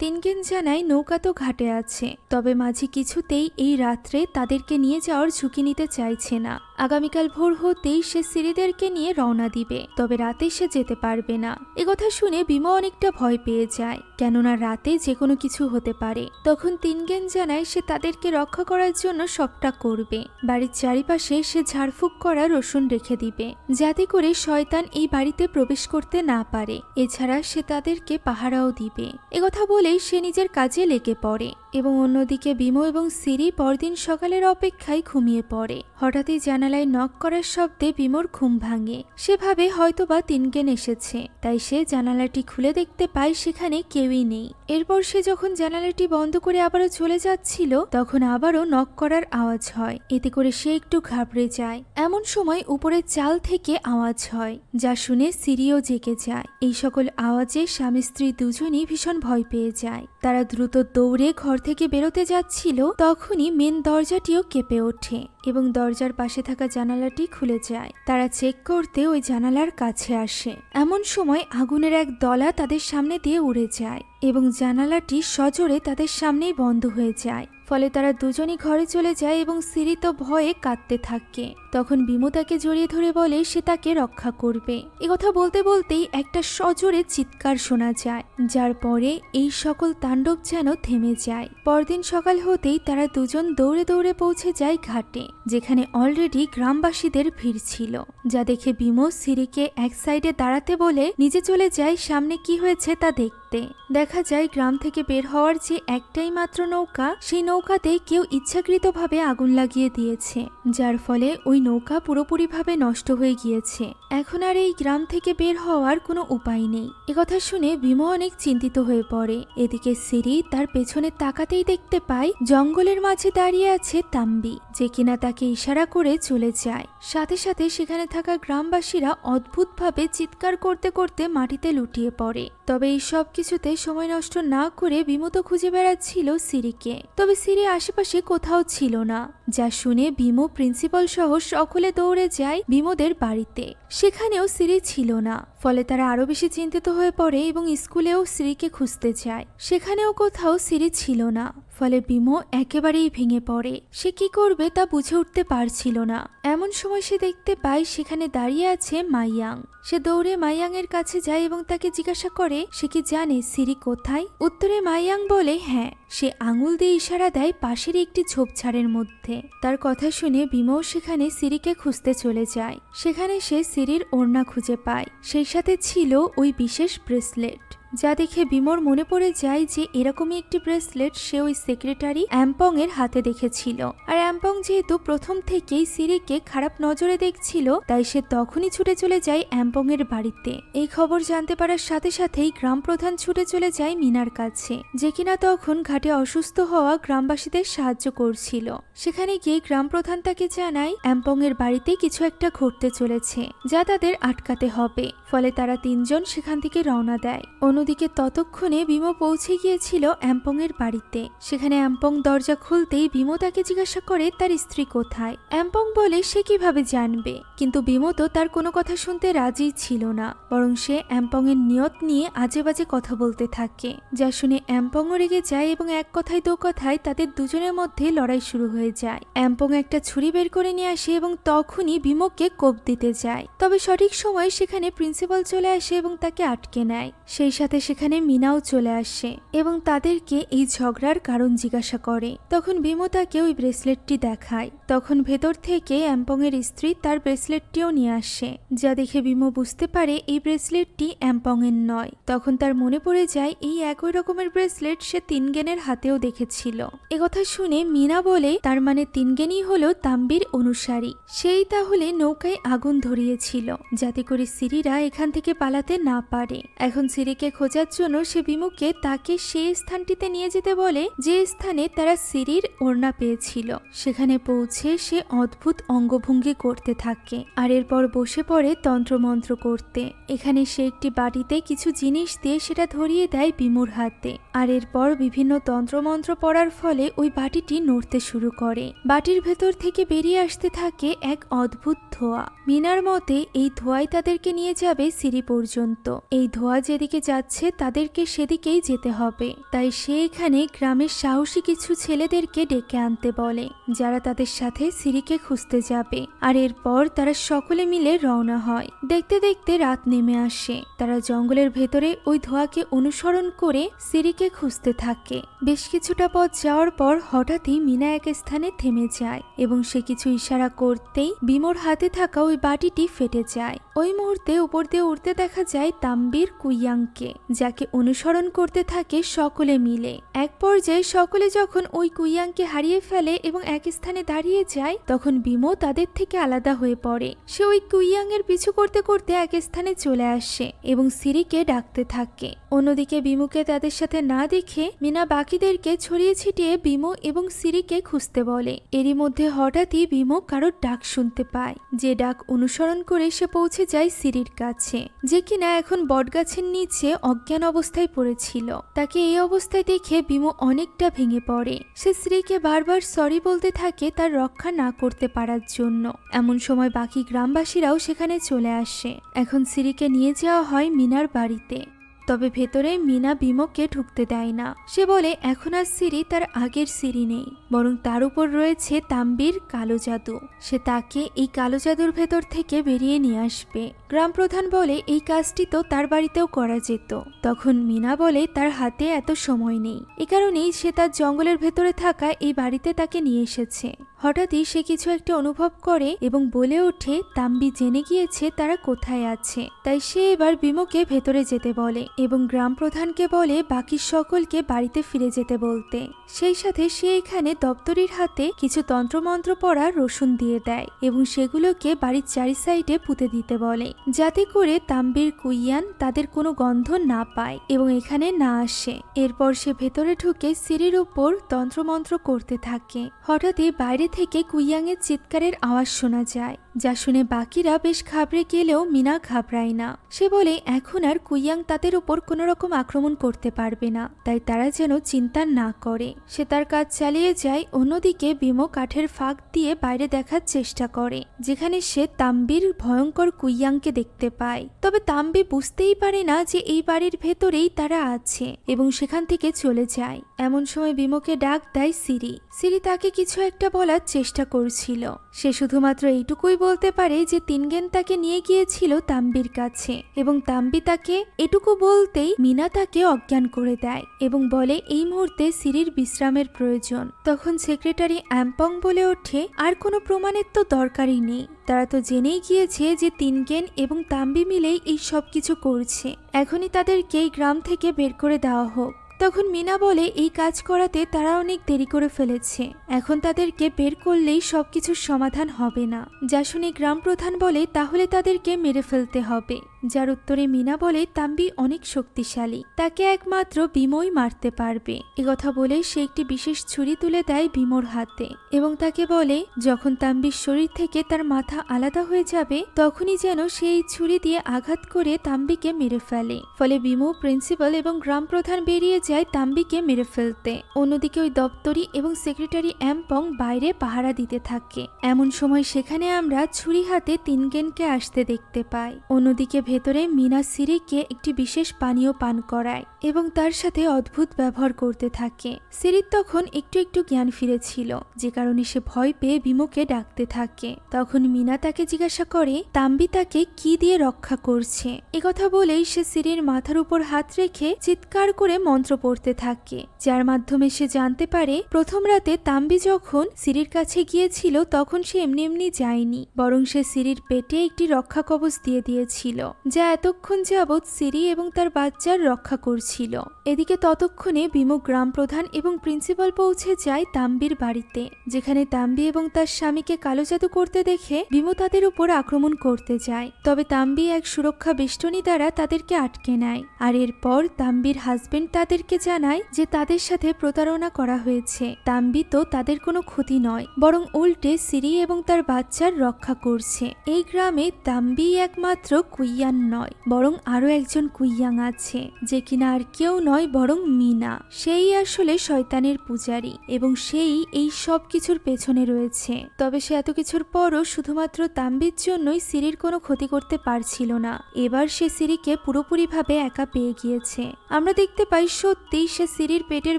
[SPEAKER 1] তিনকেন জানায় নৌকা তো ঘাটে আছে, তবে মাঝি কিছুতেই এই রাত্রে তাদেরকে নিয়ে যাওয়ার ঝুঁকি নিতে চাইছে না। আগামীকাল ভোর হতেই সে সিরিদেরকে নিয়ে রওনা দিবে, তবে রাতে সে যেতে পারবে না। একথা শুনে বিমা অনেকটা ভয় পেয়ে যায়, কেননা রাতে যে কোনো কিছু হতে পারে। তখন তিনকেন জানায় সে তাদেরকে রক্ষা করার জন্য সবটা করবে। বাড়ির চারিপাশে সে ঝাড়ফুঁক করা রসুন রেখে দিবে, যাতে করে শয়তান এই বাড়িতে প্রবেশ করতে না পারে। এছাড়া সে তাদেরকে পাহারাও দিবে। একথা বলেই সে নিজের কাজে লেগে পড়ে এবং অন্যদিকে বিমো এবং সিরি পরদিন সকালের অপেক্ষায় ঘুমিয়ে পড়ে। হঠাৎই জানালায় নক করার শব্দে বিমোর ঘুম ভাঙে। সে ভাবে হয়তোবা তিনকেন এসেছে, তাই সে জানালাটি খুলে দেখতে পায় সেখানে কেউই নেই। এরপর সে যখন জানালাটি বন্ধ করে আবারও চলে যাচ্ছিল, তখন আবারও নক করার আওয়াজ হয়। এতে করে সে একটু ঘাবড়ে যায়। এমন সময় উপরের চাল থেকে আওয়াজ হয়, যা শুনে সিরিও জেগে যায়। এই সকল আওয়াজে স্বামী স্ত্রী দুজনই ভীষণ ভয় পেয়ে যায়। তারা দ্রুত দৌড়ে ঘর থেকে বেরোতে যাচ্ছিল, তখনই মেন দরজাটিও কেঁপে ওঠে এবং দরজার পাশে থাকা জানালাটি খুলে যায়। তারা চেক করতে ওই জানালার কাছে আসে। এমন সময় আগুনের এক দলা তাদের সামনে দিয়ে উড়ে যায় এবং জানালাটি সজোরে তাদের সামনেই বন্ধ হয়ে যায়। ফলে তারা দুজনই ঘরে চলে যায় এবং সিরি তো ভয়ে কাঁদতে থাকে। তখন বিমু তাকে জড়িয়ে ধরে বলে সে তাকে রক্ষা করবে। একথা বলতে বলতেই একটা সজোরে চিৎকার শোনা যায়, যার পরে এই সকল তাণ্ডব যেন থেমে যায়। পরদিন সকাল হতেই তারা দুজন দৌড়ে দৌড়ে পৌঁছে যায় ঘাটে, যেখানে অলরেডি গ্রামবাসীদের ভিড় ছিল। যা দেখে বিমু সিরিকে এক সাইডে দাঁড়াতে বলে নিজে চলে যায় সামনে কি হয়েছে তা দেখতে। দেখা যায় গ্রাম থেকে বের হওয়ার যে একটাই মাত্র নৌকা, সেই নৌকাতে কেউ ইচ্ছাকৃতভাবে আগুন লাগিয়ে দিয়েছে, যার ফলে ওই নৌকা পুরোপুরিভাবে নষ্ট হয়ে গিয়েছে। এখন আর এই গ্রাম থেকে বের হওয়ার কোনো উপায় নেই। একথা শুনে ভীমও অনেক চিন্তিত হয়ে পড়ে। এদিকে সিরি তার পেছনে তাকাতেই দেখতে পায় জঙ্গলের মাঝে দাঁড়িয়ে আছে তাম্বি, যে কিনা তাকে ইশারা করে চলে যায়। সাথে সাথে সেখানে থাকা গ্রামবাসীরা অদ্ভুতভাবে চিৎকার করতে করতে মাটিতে লুটিয়ে পড়ে। তবে এই সব কিছুতে সময় নষ্ট না করে ভীমু তো খুঁজে বেড়াচ্ছিল সিরিকে, তবে সিরি আশেপাশে কোথাও ছিল না। যা শুনে ভীমু প্রিন্সিপাল সহ সকলে দৌড়ে যায় ভীমদের বাড়িতে। সেখানেও সিরি ছিল না। ফলে তারা আরো বেশি চিন্তিত হয়ে পড়ে এবং স্কুলেও সিরিকে খুঁজতে যায়। সেখানেও কোথাও সিরি ছিল না। ফলে ভীমু একেবারেই ভেঙে পড়ে। সে কি করবে তা বুঝে উঠতে পারছিল না। এমন সময় সে দেখতে পায় সেখানে দাঁড়িয়ে আছে মাইয়াং। সে দৌড়ে মাইয়াং এর কাছে যায় এবং তাকে জিজ্ঞাসা করে সে কি জানে সিরি কোথায়। উত্তরে মাইয়াং বলে হ্যাঁ। সে আঙুল দিয়ে ইশারা দেয় পাশের একটি ঝোপঝাড়ের মধ্যে। তার কথা শুনে ভীমও সেখানে সিরিকে খুঁজতে চলে যায়। সেখানে সে সিরির ওড়না খুঁজে পায়, সেই সাথে ছিল ওই বিশেষ ব্রেসলেট। যা দেখে ভীমর মনে পড়ে যায় যে এরকমই একটি ব্রেসলেট সে ওই সেক্রেটারি অ্যাম্পং এর হাতে দেখেছিল। আর অ্যাম্পং যেহেতু প্রথম থেকেই সিরিকে খারাপ নজরে দেখছিল, তাই সে তখনই ছুটে চলে যায় অ্যাম্পং এর বাড়িতে। এই খবর জানতে পারার সাথে সাথেই গ্রাম প্রধান ছুটে চলে যায় মিনার কাছে, যে কিনা তখন ঘাটে অসুস্থ হওয়া গ্রামবাসীদের সাহায্য করছিল। সেখানে গিয়ে গ্রাম প্রধান তাকে জানায় অ্যাম্পং এর বাড়িতে কিছু একটা ঘটতে চলেছে, যা তাদের আটকাতে হবে। ফলে তারা তিনজন সেখান থেকে রওনা দেয়। অন্যদিকে ততক্ষণে বিমো পৌঁছে গিয়েছিল অ্যাম্পং এর বাড়িতে। সেখানে অ্যাম্পং দরজা খুলতেই বিমো তাকে জিজ্ঞাসা করে তার স্ত্রী কোথায়। অ্যাম্পং বলে সে কিভাবে জানবে, কিন্তু বিমো তো তার কোনো কথা শুনতে রাজি ছিল না, বরং সে অ্যাম্পং এর নিয়ত নিয়ে আজে বাজে কথা বলতে থাকে, যা শুনে অ্যাম্পংও রেগে যায় এবং এক কথায় দু কথায় তাদের দুজনের মধ্যে লড়াই শুরু হয়ে যায়। অ্যাম্পং একটা ছুরি বের করে নিয়ে আসে এবং তখনই বিমোকে কোপ দিতে যায়। তবে সঠিক সময় সেখানে প্রিন্সিপাল চলে আসে এবং তাকে আটকে নেয়। সেই সাথে সেখানে মিনাও চলে আসে এবং তাদেরকে এই ঝগড়ার কারণ জিজ্ঞাসা করে। তখন বিমো তাকে ওই ব্রেসলেটটি দেখায়। তখন ভেতর থেকে অ্যাম্পং এর স্ত্রী তার ব্রেসলেটটিও নিয়ে আসে, যা দেখে বিমো বুঝতে পারে এই ব্রেসলেটটি অ্যাম্পং এর নয়। তখন তার মনে পড়ে যায় এই একই রকমের ব্রেসলেট সে তিনগেনের হাতেও দেখেছিল। একথা শুনে মিনা বলে তার মানে তিনগেনই হলো তাম্বির অনুসারী, সেই তাহলে নৌকায় আগুন ধরিয়েছিল যাতে করে সিরিরা এখান থেকে পালাতে না পারে। এখন সিরিকে খোঁজার জন্য সে বিমুকে তাকে সেই স্থানটিতে নিয়ে যেতে বলে যে স্থানে তারা সিরির ওড়না পেয়েছিল। সেখানে পৌঁছে সে অদ্ভুত অঙ্গভঙ্গি করতে থাকে আর এরপর বসে পড়ে তন্ত্রমন্ত্র করতে। এখানে সে একটি বাটিতে কিছু জিনিস দিয়ে সেটা ধরিয়ে দেয় বিমুর হাতে, আর এরপর বিভিন্ন তন্ত্রমন্ত্র পড়ার ফলে ওই বাটিটি নড়তে শুরু করে। বাটির ভেতর থেকে বেরিয়ে আসতে থাকে এক অদ্ভুত ধোঁয়া। মিনার মতে এই ধোঁয়াই তাদেরকে নিয়ে যাবে সিরি পর্যন্ত। এই ধোঁয়া যেদিকে যাচ্ছে তাদেরকে সেদিকেই যেতে হবে। তাই সে এখানে গ্রামের সাহসী কিছু ছেলেদেরকে ডেকে আনতে বলে, যারা তাদের সাথে সিরিকে খুঁজতে যাবে। আর এরপর তারা সকলে মিলে রওনা হয়। দেখতে দেখতে রাত নেমে আসে। তারা জঙ্গলের ভেতরে ওই ধোঁয়াকে অনুসরণ করে সিরিকে খুঁজতে থাকে। বেশ কিছুটা পথ যাওয়ার পর হঠাৎই মিনা এক স্থানে থেমে যায় এবং সে কিছু ইশারা করতেই বিমোর হাতে থাকা ওই বাটিটি ফেটে যায়। ওই মুহূর্তে উপর দিয়ে উঠতে দেখা যায় তাম্বির কুইয়াংকে, যাকে অনুসরণ করতে থাকে সকলে মিলে। এক পর্যায়ে সকলে যখন ওই কুইয়াংকে হারিয়ে ফেলে এবং এক স্থানে দাঁড়িয়ে যায়, তখন বিমো তাদের থেকে আলাদা হয়ে পড়ে। সে ওই কুইয়াং এর পিছু করতে করতে এক স্থানে চলে আসে এবং সিরিকে ডাকতে থাকে। অন্যদিকে বিমুকে তাদের সাথে না দেখে মিনা বাকিদেরকে ছড়িয়ে ছিটিয়ে বিমো এবং সিরিকে খুঁজতে বলে। এরই মধ্যে হঠাৎই বিমো কারোর ডাক শুনতে পায়, যে ডাক অনুসরণ করে সে পৌঁছে যায় সিরির কাছে, যে কিনা এখন বটগাছের নিচে অজ্ঞান অবস্থায় পড়েছিল। তাকে এই অবস্থায় দেখে বিমো অনেকটা ভেঙে পড়ে। সে সিরিকে বারবার সরি বলতে থাকে তার রক্ষা না করতে পারার জন্য। এমন সময় বাকি গ্রামবাসীরাও সেখানে চলে আসে। এখন সিরিকে নিয়ে যাওয়া হয় মিনার বাড়িতে। তবে ভেতরে মিনা বিমোকে ঢুকতে দেয় না। সে বলে এখন আর সিরি তার আগের সিরি নেই, বরং তার উপর রয়েছে তাম্বির কালো জাদু। সে তাকে এই কালো জাদুর ভেতর থেকে বেরিয়ে নিয়ে আসবে। গ্রাম প্রধান বলে এই কাজটি তো তার বাড়িতেও করা যেত। তখন মিনা বলে তার হাতে এত সময় নেই, এ কারণেই সে তার জঙ্গলের ভেতরে থাকা এই বাড়িতে তাকে নিয়ে এসেছে। হঠাৎই সে কিছু একটা অনুভব করে এবং বলে ওঠে তাম্বি জেনে গিয়েছে তারা কোথায় আছে। তাই সে এবার বিমোকে ভেতরে যেতে বলে এবং গ্রাম প্রধানকে বলে বাকি সকলকে বাড়িতে ফিরে যেতে বলতে। সেই সাথে সে এখানে দপ্তরির হাতে কিছু তন্ত্রমন্ত্র পড়া রসুন দিয়ে দেয় এবং সেগুলোকে বাড়ির চারি সাইডে পুঁতে দিতে বলে, যাতে করে তাম্বির কুইয়ান তাদের কোনো গন্ধ না পায় এবং এখানে না আসে। এরপর সে ভেতরে ঢুকে সিঁড়ির উপর তন্ত্রমন্ত্র করতে থাকে। হঠাৎই বাইরে থেকে কুইয়াংয়ের চিৎকারের আওয়াজ শোনা যায়, যা শুনে বাকিরা বেশ ঘাবড়ে গেলেও মিনা ঘাবড়ায় না। সে বলে এখন আর কুইয়াং তাদের উপর কোনো রকম আক্রমণ করতে পারবে না, তাই তারা যেন চিন্তা না করে। সে তার কাজ চালিয়ে যায়। অন্যদিকে বিমো কাঠের ফাঁক দিয়ে বাইরে দেখার চেষ্টা করে, যেখানে সে তাম্বির ভয়ঙ্কর কুইয়াংকে দেখতে পায়। তবে তাম্বি বুঝতেই পারে না যে এই বাড়ির ভেতরেই তারা আছে এবং সেখান থেকে চলে যায়। এমন সময় বিমোকে ডাক দেয় সিরি। সিরি তাকে কিছু একটা বলার চেষ্টা করছিল। সে শুধুমাত্র এইটুকুই বলতে পারে যে তিনগেন তাকে নিয়ে গিয়েছিল তাম্বির কাছে এবং তাম্বি তাকে এটুকু বলতেই মিনা তাকে অজ্ঞান করে দেয় এবং বলে এই মুহূর্তে সিরির বিশ্রামের প্রয়োজন। তখন সেক্রেটারি অ্যাম্পং বলে ওঠে আর কোনো প্রমাণের তো দরকারই নেই, তারা তো জেনেই গিয়েছে যে তিনগেন এবং তাম্বি মিলেই এই সব কিছু করছে। এখনই তাদেরকে এই গ্রাম থেকে বের করে দেওয়া হোক। তখন মিনা বলে এই কাজ করাতে তারা অনেক দেরি করে ফেলেছে, এখন তাদেরকে বের করলেই সবকিছুর সমাধান হবে না। যা শুনে গ্রাম প্রধান বলে তাহলে তাদেরকে মেরে ফেলতে হবে, যার উত্তরে মিনা বলে তাম্বি অনেক শক্তিশালী, তাকে একমাত্র বিমোই মারতে পারবে। একথা বলে সে একটি বিশেষ ছুরি তুলে দেয় বিমোর হাতে এবং তাকে বলে যখন তাম্বির শরীর থেকে তার মাথা আলাদা হয়ে যাবে তখনই যেন সে এই ছুরি দিয়ে আঘাত করে তাম্বিকে মেরে ফেলে। ফলে বিমো, প্রিন্সিপাল এবং গ্রাম প্রধান বেরিয়ে যায় তাম্বিকে মেরে ফেলতে। অন্যদিকে ওই দপ্তরি এবং সেক্রেটারি অ্যাম্পং বাইরে পাহারা দিতে থাকে। এমন সময় সেখানে আমরা ছুরি হাতে তিনগেনকে আসতে দেখতে পাই। অন্যদিকে ভেতরে মিনা সিরিকে একটি বিশেষ পানীয় পান করায় এবং তার সাথে অদ্ভুত ব্যবহার করতে থাকে। সিরির তখন একটু একটু জ্ঞান ফিরেছিল, যে কারণে সে ভয় পেয়ে বিমোকে ডাকতে থাকে। তখন মিনা তাকে জিজ্ঞাসা করে তাম্বি তাকে কি দিয়ে রক্ষা করছে। একথা বলেই সে সিরির মাথার উপর হাত রেখে চিৎকার করে মন্ত্র পড়তে থাকে, যার মাধ্যমে সে জানতে পারে প্রথম রাতে তাম্বি যখন সিরির কাছে গিয়েছিল তখন সে এমনি এমনি যায়নি, বরং সে সিরির পেটে একটি রক্ষা কবচ দিয়ে দিয়েছিল, যা এতক্ষণ যাবৎ সিরি এবং তার বাচ্চার রক্ষা করছিল। এদিকে ততক্ষণে বিমো, গ্রাম প্রধান এবং প্রিন্সিপাল পৌঁছে যায় তাম্বির বাড়িতে, যেখানে তাম্বি এবং তার স্বামীকে কালো জাদু করতে দেখে বিমো তাদের উপর আক্রমণ করতে যায়। তবে তাম্বি এক সুরক্ষা বেষ্টনী দ্বারা তাদেরকে আটকে নেয়। আর এরপর তাম্বির হাজবেন্ড তাদেরকে জানায় যে তাদের সাথে প্রতারণা করা হয়েছে। তাম্বি তো তাদের কোনো ক্ষতি নয়, বরং উল্টে সিরি এবং তার বাচ্চার রক্ষা করছে। এই গ্রামে তাম্বি একমাত্র কুইয়ান নয়, বরং আরো একজন কুইয়াং আছে, যে কিনা আর কেউ নয় বরং মিনা। সেই আসলে শয়তানের পূজারী এবং সেই এই সব কিছুর পেছনে রয়েছে। তবে সে এত কিছুর পরও শুধুমাত্র তাম্বির জন্যই সিরির কোনো ক্ষতি করতে পারছিল না। এবার সে সিরিকে পুরোপুরিভাবে একা পেয়ে গিয়েছে। আমরা দেখতে পাই সত্যিই সে সিরির পেটের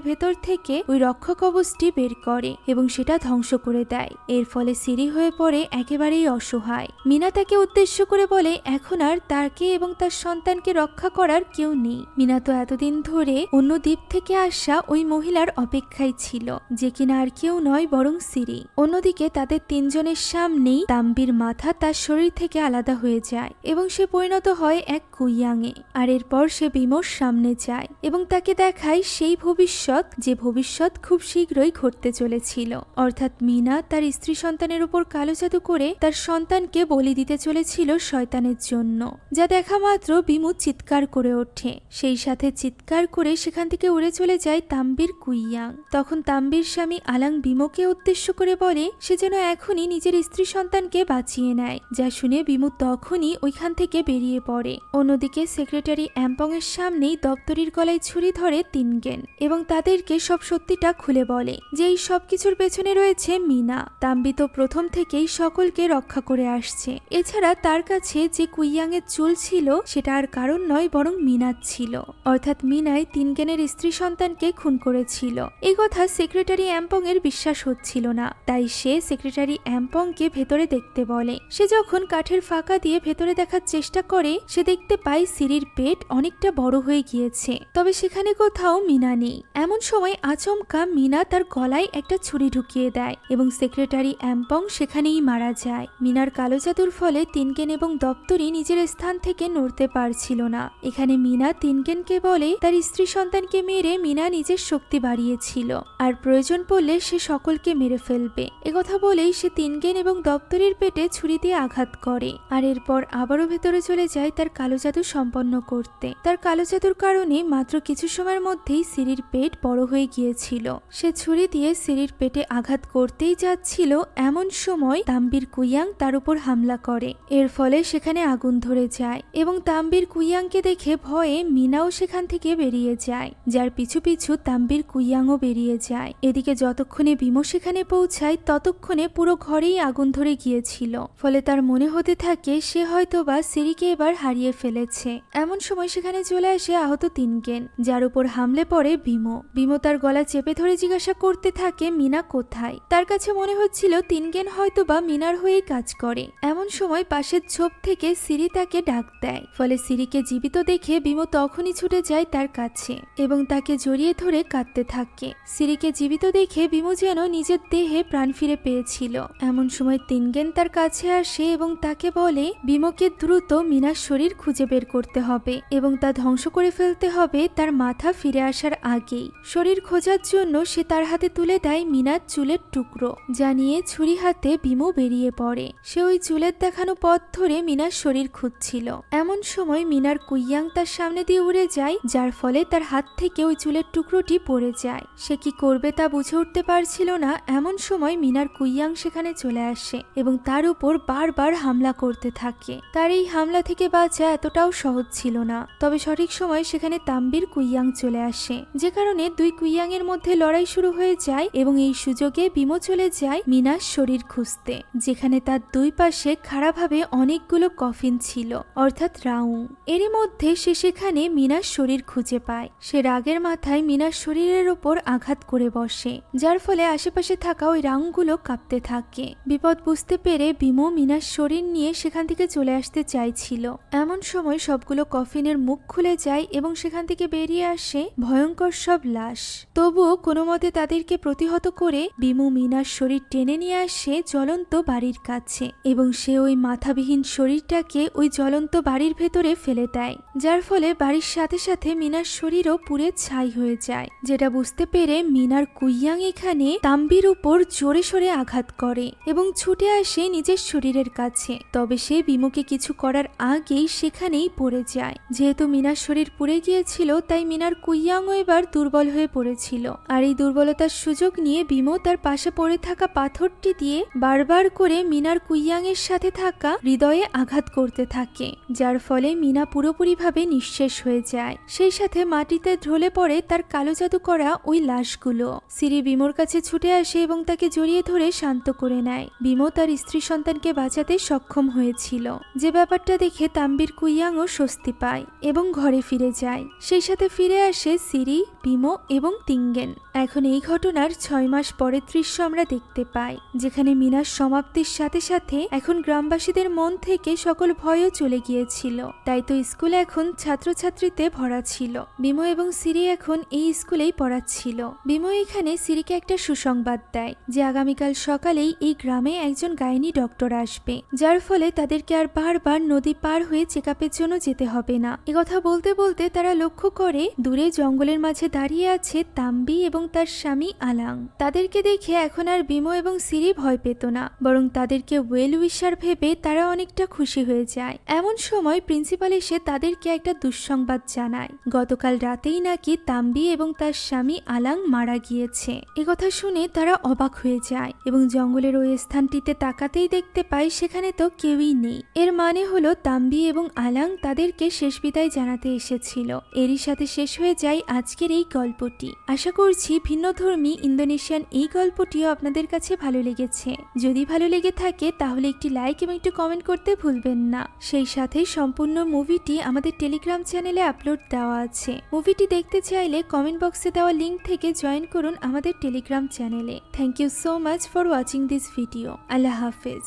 [SPEAKER 1] ভেতর থেকে ওই রক্ষা কবচটি বের করে এবং সেটা ধ্বংস করে দেয়। এর ফলে সিরি হয়ে পড়ে একেবারেই অসহায়। মিনা তাকে উদ্দেশ্য করে বলে এখন আর তাকে এবং তার সন্তানকে রক্ষা করার কেউ নেই। মিনা তো এতদিন ধরে অন্য দ্বীপ থেকে আসা ওই মহিলার অপেক্ষায় ছিল, যে কিনা আর কেউ নয় বরং সিরি। অন্যদিকে তাদের তিনজনের সামনেই তাম্বির মাথা তার শরীর থেকে আলাদা হয়ে যায় এবং সে পরিণত হয় এক কুইয়াংয়ে। আর এরপর সে বিমোর সামনে যায় এবং তাকে দেখায় সেই ভবিষ্যৎ, যে ভবিষ্যৎ খুব শীঘ্রই ঘটতে চলেছিল। অর্থাৎ মিনা তার স্ত্রী সন্তানের উপর কালো জাদু করে তার সন্তানকে বলি দিতে চলেছিল শয়তানের জন্য, যা দেখা মাত্র বিমু চিৎকার করে ওঠে। সেই সাথে চিৎকার করে সেখান থেকে উড়ে চলে যায় তাম্বির কুইয়াং। তখন তাম্বির স্বামী আলাং বিমোকে উদ্দেশ্য করে বলে সে যেন এখনই নিজের স্ত্রী সন্তানকে বাঁচিয়ে নেয়, যা শুনে বিমু তখনই ওইখান থেকে বেরিয়ে পড়ে। অন্যদিকে সেক্রেটারি অ্যাম্পং এর সামনেই দপ্তরির গলায় ছুরি ধরে তিনগেন এবং তাদেরকে সব সত্যিটা খুলে বলে যে এই সব কিছুর পেছনে রয়েছে মিনা। তাম্বি তো প্রথম থেকেই সকলকে রক্ষা করে আসছে। এছাড়া তার কাছে যে কুইয়াং এর চুল ছিল সেটা আর কারণ নয় বরং মিনার ছিল, অর্থাৎ মিনাই তিনগেনের স্ত্রী সন্তানকে খুন করেছিল। এই কথা সেক্রেটারি অ্যাম্পং এর বিশ্বাস হচ্ছিল না, তাই সে সেক্রেটারি অ্যাম্পংকে ভেতরে দেখতে বলে। সে যখন কাঠের ফাঁকা দিয়ে ভেতরে দেখার চেষ্টা করে সে দেখতে পায় সিরির পেট অনেকটা বড় হয়ে গিয়েছে, তবে সেখানে কোথাও মিনা নেই। এমন সময় আচমকা মিনা তার গলায় একটা ছুরি ঢুকিয়ে দেয় এবং সেক্রেটারি অ্যাম্পং সেখানেই মারা যায়। মিনার কালো জাদুর ফলে তিনগেন এবং দপ্তরি নিজের স্থান থেকে নড়তে পারছিল না। এখানে মিনা তিনগেনকে বলে তার স্ত্রী সন্তানকে মেরে মিনা নিজের শক্তি বাড়িয়েছিল আর প্রয়োজন পড়লে সে সকলকে মেরে ফেলবে। একথা বলেই সে তিনগেন এবং দপ্তরির পেটে ছুরি দিয়ে আঘাত করে আর এরপর আবারও ভেতরে চলে যায় তার কালো জাদু সম্পন্ন করতে। তার কালো জাদুর কারণে মাত্র কিছু সময়ের মধ্যেই সিরির পেট বড় হয়ে গিয়েছিল। সে ছুরি দিয়ে সিরির পেটে আঘাত করতেই যাচ্ছিল, এমন সময় তাম্বির কুইয়াং তার উপর হামলা করে। এর ফলে সেখানে আগুন ধরে যায় এবং তাম্বির কুইয়াংকে দেখে ভয়ে মিনাও সেখান থেকে বেরিয়ে যায়, যার পিছু পিছু তাম্বির কুইয়াংও বেরিয়ে যায়। এদিকে যতক্ষণে বিমো সেখানে পৌঁছায় ততক্ষণে পুরো ঘরেই আগুন ধরে গিয়েছিল। ফলে তার মনে হতে থাকে সে হয়তোবা সিরিকে এবার হারিয়ে ফেলেছে। এমন সময় সেখানে চলে আসে আহত তিনগেন, যার উপর হামলে পড়ে বিমো। বিমো তার গলা চেপে ধরে জিজ্ঞাসা করতে থাকে মিনা কোথায়। তার কাছে মনে হচ্ছিল তিনগেন হয়তোবা মিনার হয়েই কাজ করে। এমন সময় পাশের ঝোপ থেকে সিরি তাকে ডাক দেয়। ফলে সিরিকে জীবিত দেখে বিমো তখনই ছুটে যায় তার কাছে এবং তাকে জড়িয়ে ধরে কাঁদতে থাকে। সিরিকে জীবিত দেখে বিমো যেন নিজের দেহে প্রাণ ফিরে পেয়েছিল। এমন সময় তিনগেন তার কাছে আসে এবং তাকে বলে বিমোকে দ্রুত মিনার শরীর খুঁজে বের করতে হবে এবং তা ধ্বংস করে ফেলতে হবে তার মাথা ফিরে আসার আগেই। শরীর খোঁজার জন্য সে তার হাতে তুলে দেয় মিনার চুলের টুকরো, যা নিয়ে ছুরি হাতে বিমো বেরিয়ে পড়ে। সে ওই চুলের দেখানো পথ ধরে মিনার শরীর খুঁজছিল। করছিল। এমন সময় মিনার কুইয়াং তার সামনে দিয়ে উড়ে যায়, যার ফলে তার হাত থেকে ওই চুলের টুকরোটি পড়ে যায়। সে কি করবে তা বুঝে উঠতে পারছিল না। এমন সময় মিনার কুইয়াং সেখানে চলে আসে এবং তার উপর বারবার হামলা করতে থাকে। তার এই হামলা থেকে বাঁচা এতটাও সহজ ছিল না। তবে সঠিক সময় সেখানে তাম্বির কুইয়াং চলে আসে, যে কারণে দুই কুইয়াং এর মধ্যে লড়াই শুরু হয়ে যায় এবং এই সুযোগে বিমো চলে যায় মিনার শরীর খুঁজতে, যেখানে তার দুই পাশে খাড়াভাবে অনেকগুলো কফিন ছিল, অর্থাৎ রাউং। এরই মধ্যে সে সেখানে মিনার শরীর খুঁজে পায়। সে রাগের মাথায় মিনার শরীরের ওপর আঘাত করে বসে, যার ফলে আশেপাশে থাকা ওই রাউংগুলো কাঁপতে থাকে। বিপদ বুঝতে পেরে বিমো মিনার শরীর নিয়ে সেখান থেকে চলে আসতে চাইছিল। এমন সময় সবগুলো কফিনের মুখ খুলে যায় এবং সেখান থেকে বেরিয়ে আসে ভয়ঙ্কর সব লাশ। তবুও কোনো মতে তাদেরকে প্রতিহত করে বিমো মিনার শরীর টেনে নিয়ে আসে জ্বলন্ত বাড়ির কাছে এবং সে ওই মাথাবিহীন শরীরটাকে ওই জ্বলন্ত বাড়ির ভেতরে ফেলে দেয়, যার ফলে বাড়ির সাথে সাথে মিনার শরীরও পুড়ে ছাই হয়ে যায়। যেটা বুঝতে পেরে মিনার কুইয়াং এখানে তাম্বির উপর জোরে সোরে আঘাত করে এবং ছুটে আসে নিজের শরীরের কাছে। তবে সে বিমোকে কিছু করার আগেই সেখানেই পড়ে যায়। যেহেতু মিনার শরীর পুড়ে গিয়েছিল, তাই মিনার কুইয়াংও এবার দুর্বল হয়ে পড়েছিল। আর এই দুর্বলতার সুযোগ নিয়ে বিমো তার পাশে পড়ে থাকা পাথরটি দিয়ে বারবার করে মিনার কুইয়াং এর সাথে থাকা হৃদয়ে আঘাত করতে থাকে, যার ফলে মিনা পুরোপুরিভাবে নিঃশেষ হয়ে যায়। সেই সাথে মাটিতে ঢলে পড়ে তার কালো জাদু করা ওই লাশগুলো। সিরি বিমোর কাছে ছুটে আসে এবং তাকে জড়িয়ে ধরে শান্ত করে নেয়। বিমো তার স্ত্রী সন্তানকে বাঁচাতে সক্ষম হয়েছিল, যে ব্যাপারটা দেখে তাম্বির কুইয়াংও স্বস্তি পায় এবং ঘরে ফিরে যায়। সেই সাথে ফিরে আসে সিরি, বিমো এবং তিঙ্গেন। এখন এই ঘটনার 6 মাস পরের দৃশ্য আমরা দেখতে পাই, যেখানে মিনার সমাপ্তির সাথে সাথে এখন গ্রামবাসীদের মন থেকে সকল ভয়ও চলে গিয়েছিল। তাই তো স্কুল এখন ছাত্রছাত্রীতে ভরা ছিল। বিমো এবং সিরি এখন এই স্কুলেই পড়াচ্ছিল। বিমো এখানে সিরিকে একটা সুসংবাদ দেয় যে আগামীকাল সকালেই এই গ্রামে একজন গাইনি ডক্টর আসবে, যার ফলে তাদেরকে আর বারবার নদী পার হয়ে চেকআপের জন্য যেতে হবে না। একথা বলতে বলতে তারা লক্ষ্য করে দূরে জঙ্গলের মাঝে দাঁড়িয়ে আছে তাম্বি এবং তার স্বামী আলাং। তাদেরকে দেখে এখন আর বিমো এবং সিরি ভয় পেত না, বরং তাদেরকে ওয়েল উইশার ভেবে তারা অনেকটা খুশি হয়ে যায়। এমন সময় প্রিন্সিপাল এসে তাদেরকে একটা দুঃসংবাদ জানায়। গতকাল রাতেই নাকি তাম্বি এবং তার স্বামী আলাং মারা গিয়েছে। একথা শুনে তারা অবাক হয়ে যায় এবং জঙ্গলের ওই স্থানটিতে তাকাতেই দেখতে পায় সেখানে তো কেউই নেই। এর মানে হলো তাম্বি এবং আলাং তাদেরকে শেষ বিদায় জানাতে এসেছিল। এরই সাথে শেষ হয়ে যায় আজকের এই গল্পটি। আশা করছি ভিন্নধর্মী ইন্দোনেশিয়ান এই গল্পটিও আপনাদের কাছে ভালো লেগেছে। যদি ভালো লেগে থাকে তাহলে একটি লাইক এবং একটু কমেন্ট করতে ভুলবেন না। সেই সাথে সম্পূর্ণ মুভিটি আমাদের টেলিগ্রাম চ্যানেলে আপলোড দেওয়া আছে। মুভিটি দেখতে চাইলে কমেন্ট বক্সে দেওয়া লিংক থেকে জয়েন করুন আমাদের টেলিগ্রাম চ্যানেলে। Thank you so much for watching this video. আল্লাহ হাফেজ।